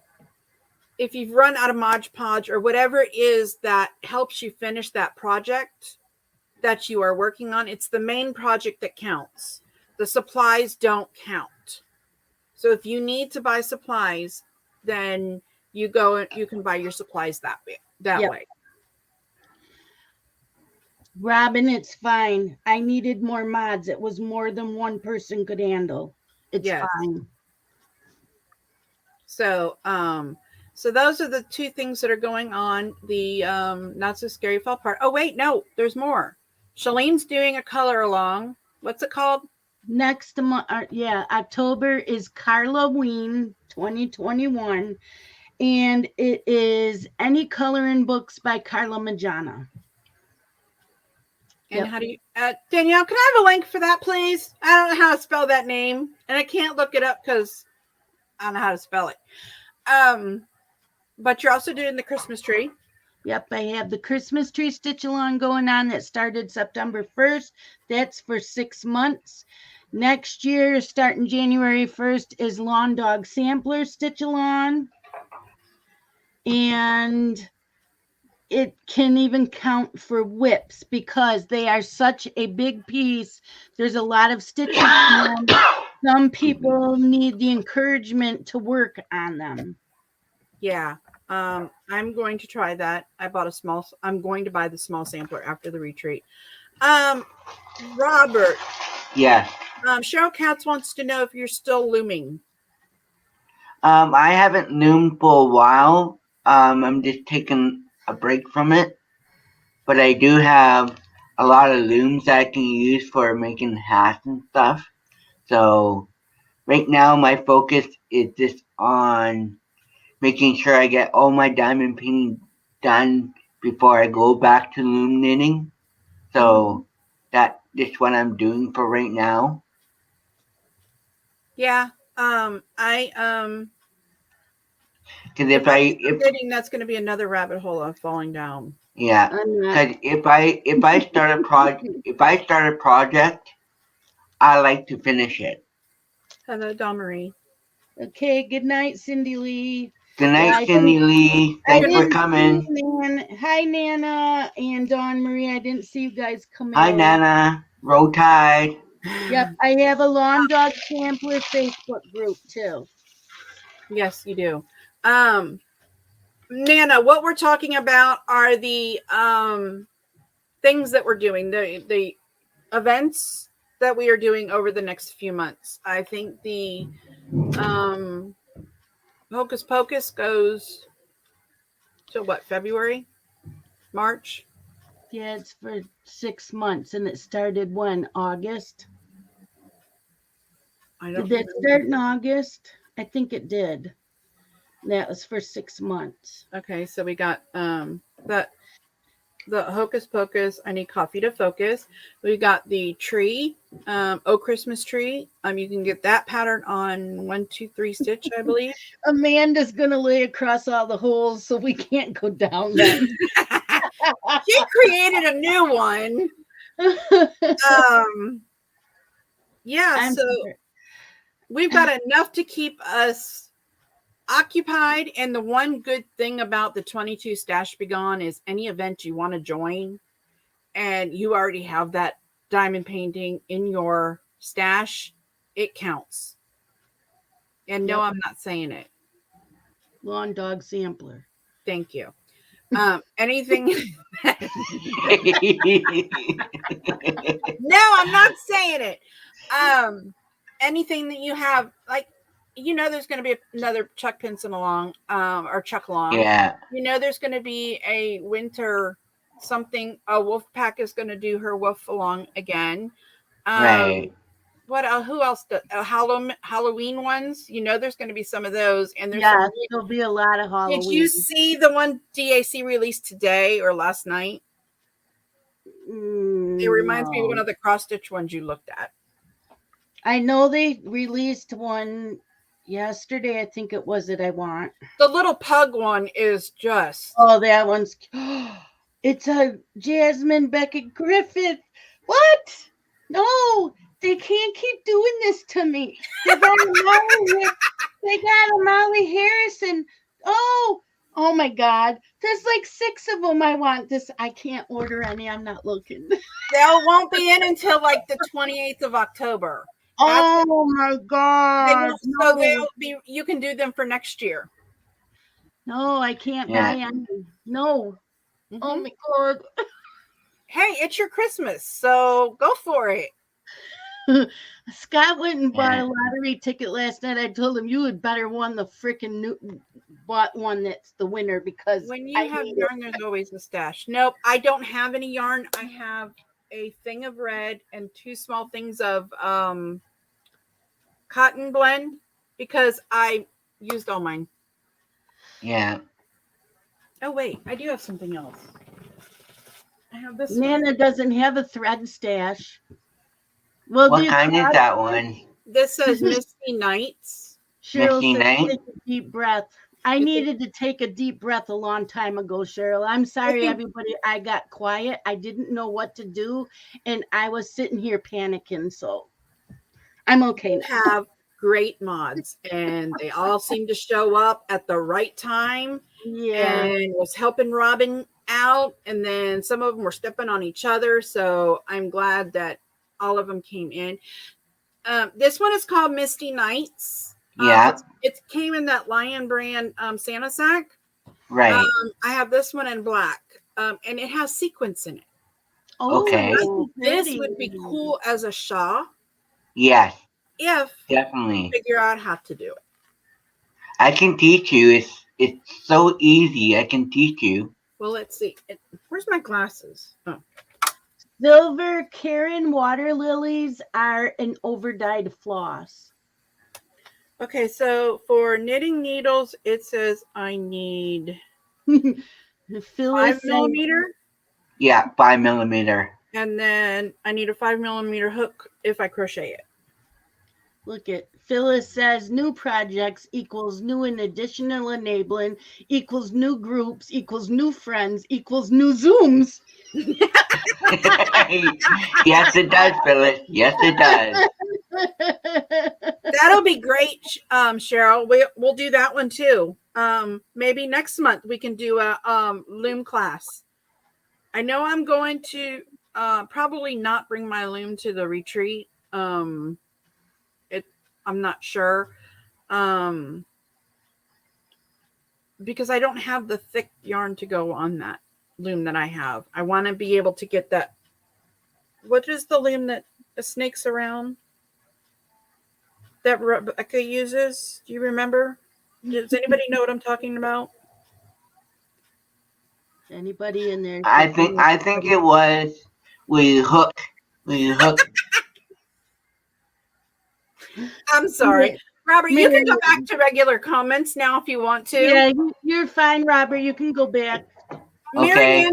If you've run out of Mod Podge or whatever it is that helps you finish that project that you are working on, it's the main project that counts. The supplies don't count. So if you need to buy supplies, then you can buy your supplies that way. Robin, it's fine. I needed more mods. It was more than one person could handle. It's fine. So, so those are the two things that are going on. The Not So Scary Fall Apart. Oh, wait, no, there's more. Shalene's doing a color along. What's it called? Next month, October is Carloween 2021, and it is Any Coloring Books by Carla Majana. And how do you, Danielle, can I have a link for that, please? I don't know how to spell that name, and I can't look it up because I don't know how to spell it. But you're also doing the Christmas tree. Yep, I have the Christmas tree stitch along going on that started September 1st. That's for 6 months. Next year, starting January 1st, is Lawn Dog Sampler stitch along. And it can even count for whips because they are such a big piece. There's a lot of stitches in them. Some people need the encouragement to work on them. Yeah. I'm going to try that. I'm going to buy the small sampler after the retreat. Robert. Yes. Cheryl Katz wants to know if you're still looming. I haven't loomed for a while. I'm just taking a break from it. But I do have a lot of looms that I can use for making hats and stuff. So right now my focus is just on making sure I get all my diamond painting done before I go back to loom knitting. So that's just what I'm doing for right now. Yeah. Because if knitting, that's going to be another rabbit hole of falling down. Yeah. Because if I start a project, I like to finish it. Hello, Dawn Marie. Okay, good night, Cindy Lee. Good night, Cindy Lee. Thanks for coming. Hi, Nana and Dawn Marie. I didn't see you guys come in. Hi, Nana. Roll Tide. Yep, I have a Lawn Dog Sampler Facebook group too. Yes, you do. Nana, what we're talking about are the things that we're doing, the events that we are doing over the next few months. I think the Hocus Pocus goes to what, February? March? Yeah, it's for 6 months, and it started when? August? I Did don't that know. start in August? I think it did. That was for 6 months. Okay, so we got the Hocus Pocus, I Need Coffee to Focus. We got the tree, Oh Christmas Tree. You can get that pattern on 1, 2, 3 stitch, I believe. Amanda's gonna lay across all the holes so we can't go down them. She created a new one. Yeah, I'm so sure. we've got enough to keep us occupied. And the one good thing about the 22 Stash Be Gone is any event you want to join and you already have that diamond painting in your stash, it counts. And no, I'm not saying it. Lawn dog sampler. Thank you. Anything? No, I'm not saying it. Anything that you have, like, there's going to be another Chuck Pinson along, or Chuck Along. Yeah. There's going to be a winter something. A Wolf Pack is going to do her Wolf Along again. Right. What? Who else? Halloween ones. There's going to be some of those, and there's there'll be a lot of Halloween. Did you see the one DAC released today or last night? It reminds me of one of the cross stitch ones you looked at. I know they released one yesterday. I think it was that I want. The little pug one is just. Oh, that one's. It's a Jasmine Beckett Griffith. What? No, they can't keep doing this to me. They got a Molly Harrison. Oh my God. There's like 6 of them. I want this. I can't order any. I'm not looking. They won't be in until like the 28th of October. Oh my God. So they'll be. You can do them for next year. No, I can't buy any. No. Mm-hmm. Oh my God. Hey, it's your Christmas, so go for it. Scott went and bought a lottery ticket last night. I told him you had better bought one that's the winner, because when you have yarn, there's always a stash. Nope, I don't have any yarn. I have a thing of red and 2 small things of cotton blend because I used all mine. Yeah. Oh wait, I do have something else. I have this. Nana one. Doesn't have a thread stash. Well, what kind is that one? This says Misty Nights. Cheryl said, take a deep breath. I needed to take a deep breath a long time ago, Cheryl. I'm sorry, everybody. I got quiet. I didn't know what to do, and I was sitting here panicking, so I'm okay now. You have great mods, and they all seem to show up at the right time. Yeah. And was helping Robin out, and then some of them were stepping on each other, so I'm glad that all of them came in. This one is called Misty Nights. Yeah. It came in that Lion brand Santa sack. Right. I have this one in black, and it has sequins in it. Oh, okay. This would be cool as a shawl. Yes. If definitely you figure out how to do it. I can teach you. It's so easy. I can teach you. Well, let's see. Where's my glasses? Oh. Silver Karen water lilies are an overdyed floss. Okay, so for knitting needles, it says I need 5mm. Yeah, 5mm. And then I need a 5mm hook if I crochet it. Look at Phyllis says new projects equals new and additional enabling equals new groups equals new friends equals new Zooms. Yes, it does, Phyllis. Yes, it does. That'll be great, Cheryl. We'll do that one too. Maybe next month we can do a loom class. I know I'm going to probably not bring my loom to the retreat. I'm not sure. because I don't have the thick yarn to go on that loom that I have. I want to be able to get that. What is the loom that snakes around that Rebecca uses? Do you remember? Does anybody know what I'm talking about? Anybody in there? I think it was we hook. I'm sorry. Robert, you can go back to regular comments now if you want to. Yeah, you're fine, Robert. You can go back. Okay.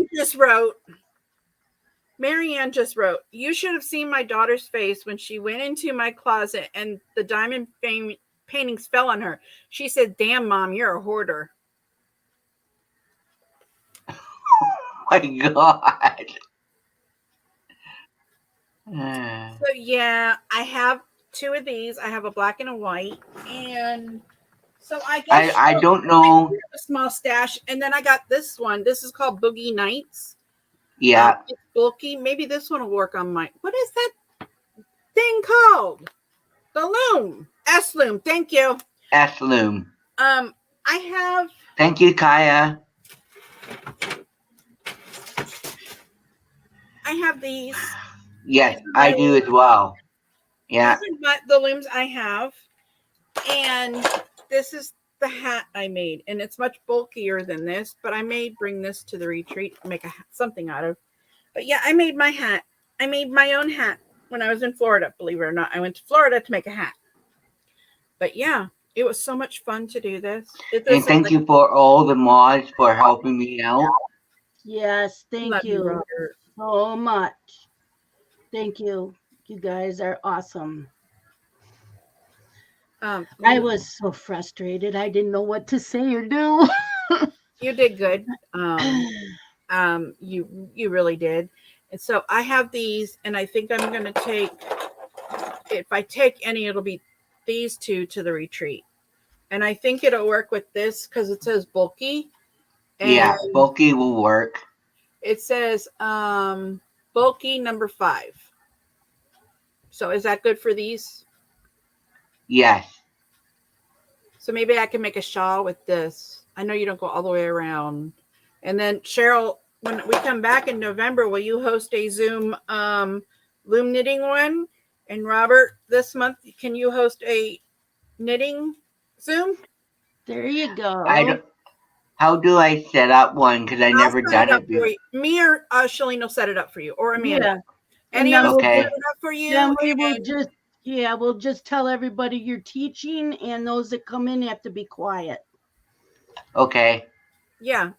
Marianne just wrote, you should have seen my daughter's face when she went into my closet and the diamond paintings fell on her. She said, damn, Mom, you're a hoarder. Oh my God. So, yeah, I have two of these. I have a black and a white. And so I guess I don't know. a small stash. And then I got this one. This is called Boogie Nights. Yeah. It's bulky. Maybe this one will work on mine. What is that thing called? The loom. S-loom. Thank you. S-loom. I have. Thank you, Kaya. I have these. Yes, I do as well. Yeah. These are the looms I have. And this is the hat I made. And it's much bulkier than this, but I may bring this to the retreat and make something out of. But yeah, I made my hat. I made my own hat when I was in Florida, believe it or not. I went to Florida to make a hat. But yeah, it was so much fun to do this. And thank you for all the mods for helping me out. Yes, thank you Robert. so much. Thank you. You guys are awesome. I was so frustrated. I didn't know what to say or do. You did good. You really did. And so I have these, and I think I'm going to take, if I take any, it'll be these two to the retreat. And I think it'll work with this because it says bulky. And yeah, bulky will work. It says bulky number 5. So is that good for these? Yes. So maybe I can make a shawl with this. I know you don't go all the way around. And then Cheryl, when we come back in November, will you host a Zoom loom knitting one? And Robert, this month, can you host a knitting Zoom? There you go. How do I set up one? Because I never done it before. Me or Shalene will set it up for you, or Amanda. Yeah. Any of us will set it up for you. Then we will we'll just tell everybody you're teaching, and those that come in have to be quiet. Okay. Yeah.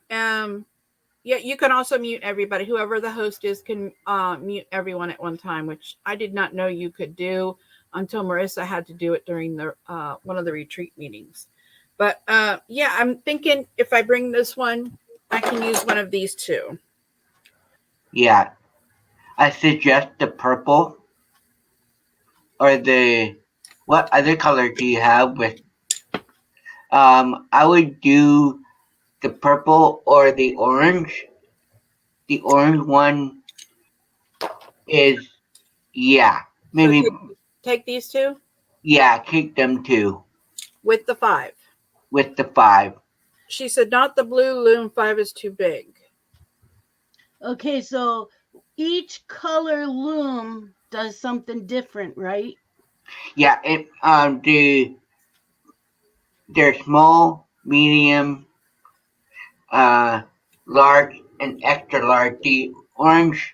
Yeah, you can also mute everybody. Whoever the host is can mute everyone at one time, which I did not know you could do until Marissa had to do it during the one of the retreat meetings. But yeah, I'm thinking if I bring this one, I can use one of these two. Yeah. I suggest the purple or what other color do you have with? I would do the purple or the orange. The orange one is, yeah, maybe. So take these two? Yeah, take them too. With the 5. With the 5. She said, not the blue loom, 5 is too big. Okay, so each color loom does something different, right? Yeah, they're small, medium, large, and extra large. The orange,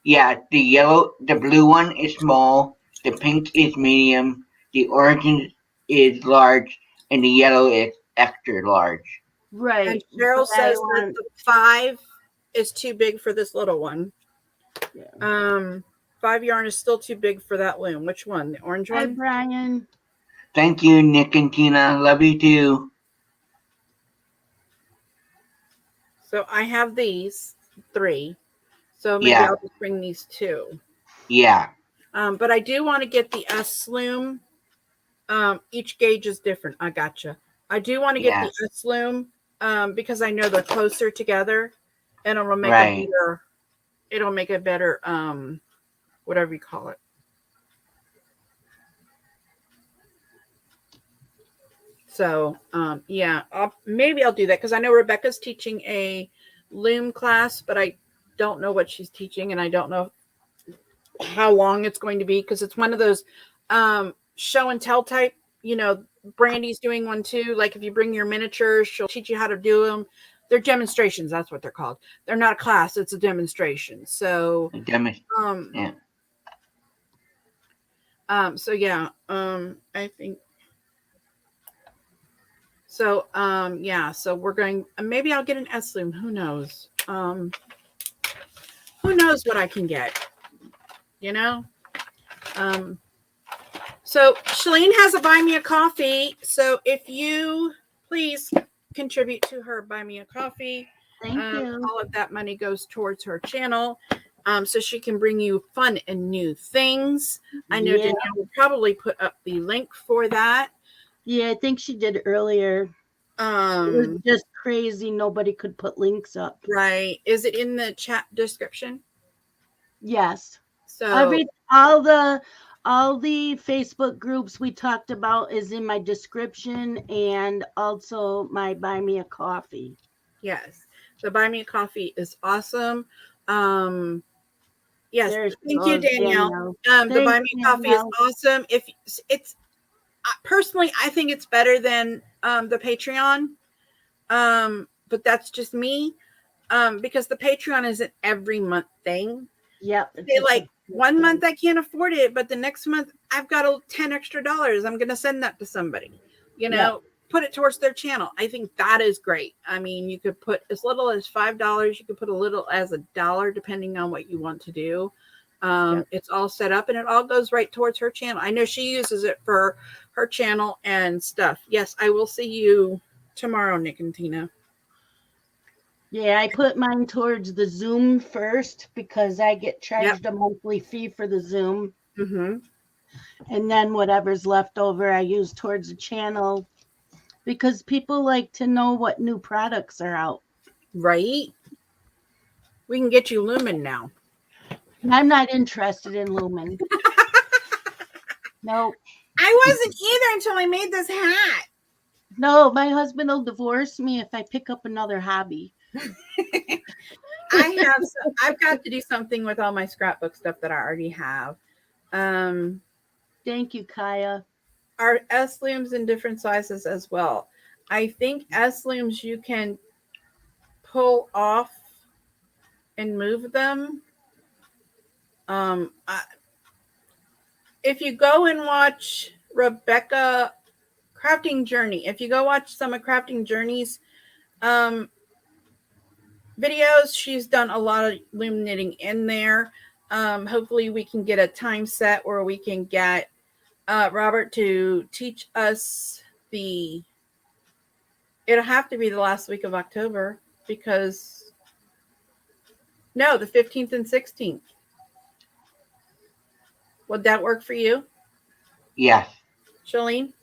yeah, the blue one is small, the pink is medium, the orange is large, and the yellow is extra large. Right. And Cheryl says that the 5 is too big for this little one. Yeah. 5 yarn is still too big for that loom. Which one? The orange one? Hi, Brian. Thank you, Nick and Tina. Love you too. So I have these 3. So maybe I'll just bring these 2. Yeah. But I do want to get the S loom. Each gauge is different. I gotcha. I do want to get the S loom because I know they're closer together, and it'll make a better. It'll make a better whatever you call it. So, yeah, maybe I'll do that because I know Rebecca's teaching a loom class, but I don't know what she's teaching, and I don't know how long it's going to be because it's one of those show and tell type. Brandy's doing one too. Like if you bring your miniatures, she'll teach you how to do them. They're demonstrations. That's what they're called. They're not a class. It's a demonstration. So, Yeah. So yeah, I think. So, yeah, so we're going, maybe I'll get an S-Loom. Who knows? Who knows what I can get, So Shalene has a Buy Me a Coffee. So if you please contribute to her Buy Me a Coffee, Thank you. all of that money goes towards her channel. So she can bring you fun and new things. I know Danielle will probably put up the link for that. Yeah, I think she did earlier. It was just crazy. Nobody could put links up. Right. Is it in the chat description? Yes. So all the Facebook groups we talked about is in my description and also my Buy Me a Coffee. Yes. The Buy Me a Coffee is awesome. Yes. Thank you, Danielle. The Buy Me a Coffee is awesome. If it's personally, I think it's better than the Patreon. But that's just me. Because the Patreon is an every month thing. Yep. They like 1 month I can't afford it, but the next month I've got $10 extra. I'm going to send that to somebody, put it towards their channel. I think that is great. I mean, you could put as little as $5. You could put a little as $1, depending on what you want to do. It's all set up and it all goes right towards her channel. I know she uses it for her channel and stuff. Yes, I will see you tomorrow, Nick and Tina. Yeah, I put mine towards the Zoom first because I get charged a monthly fee for the Zoom. Mm-hmm. And then whatever's left over, I use towards the channel because people like to know what new products are out. Right. We can get you Lumen now. I'm not interested in Lumen. Nope. I wasn't either until I made this hat. No, my husband will divorce me if I pick up another hobby. I've got to do something with all my scrapbook stuff that I already have. Thank you, Kaya. Are S-looms in different sizes as well? I think S-looms you can pull off and move them. If you go and watch Rebecca Crafting Journey, if you go watch some of Crafting Journey's videos, she's done a lot of loom knitting in there. Hopefully we can get a time set where we can get Robert to teach us it'll have to be the last week of October because the 15th and 16th. Would that work for you? Yes. Shalene?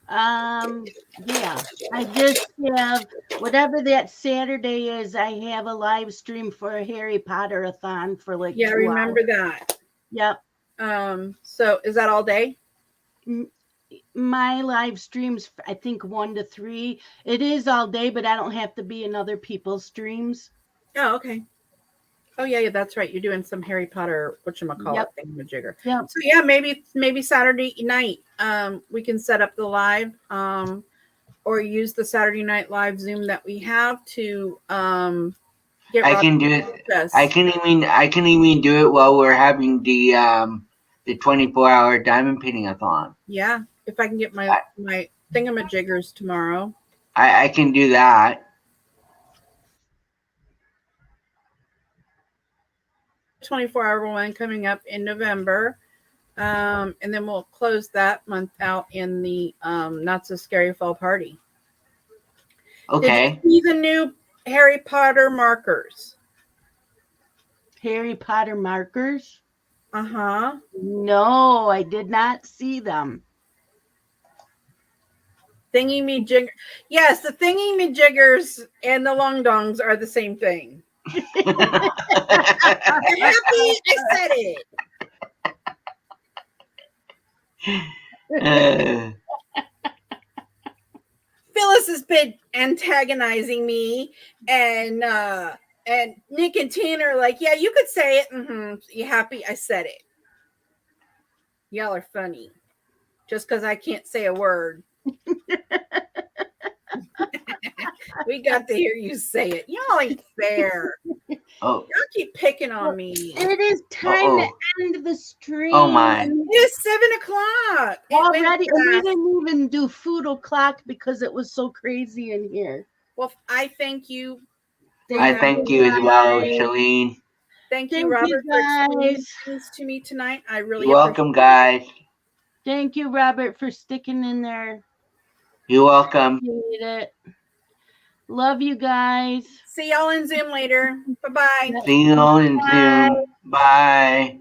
Yeah, I just have whatever that Saturday is. I have a live stream for a Harry Potter-a-thon for like 2 remember hours. that. Yep. So is that all day? My live streams, I think 1 to 3. It is all day, but I don't have to be in other people's streams. Oh, okay. Oh yeah, that's right. You're doing some Harry Potter, whatchamacallit, thingamajigger. Yep. So yeah, maybe Saturday night, we can set up the live, or use the Saturday Night Live Zoom that we have to get. I can do it. I can even do it while we're having the 24-hour diamond painting-a-thon. Yeah, if I can get my thingamajiggers tomorrow. I can do that. 24-hour one coming up in November, and then we'll close that month out in the Not So Scary Fall Party. Okay. Did you see the new Harry Potter markers? Harry Potter markers? Uh-huh. No, I did not see them. Thingy-me-jigger. Yes, the thingy-me-jiggers and the long dongs are the same thing. I'm happy I said it. Phyllis has been antagonizing me, and Nick and Tanner are like, yeah, you could say it. You happy I said it? Y'all are funny. Just because I can't say a word. We got to hear you say it. Y'all ain't fair. Oh, Y'all keep picking on me. It is time to end the stream. Oh my. It's 7 o'clock. Already, and we didn't even do food o'clock because it was so crazy in here. Well, I thank you. I thank you as well, Shalene. Thank you, Robert, for explaining things to me tonight. I really You're welcome, guys. Thank you, Robert, for sticking in there. You're welcome. Appreciate it. Love you guys. See y'all in Zoom later. Bye-bye. See you all in Zoom. Bye.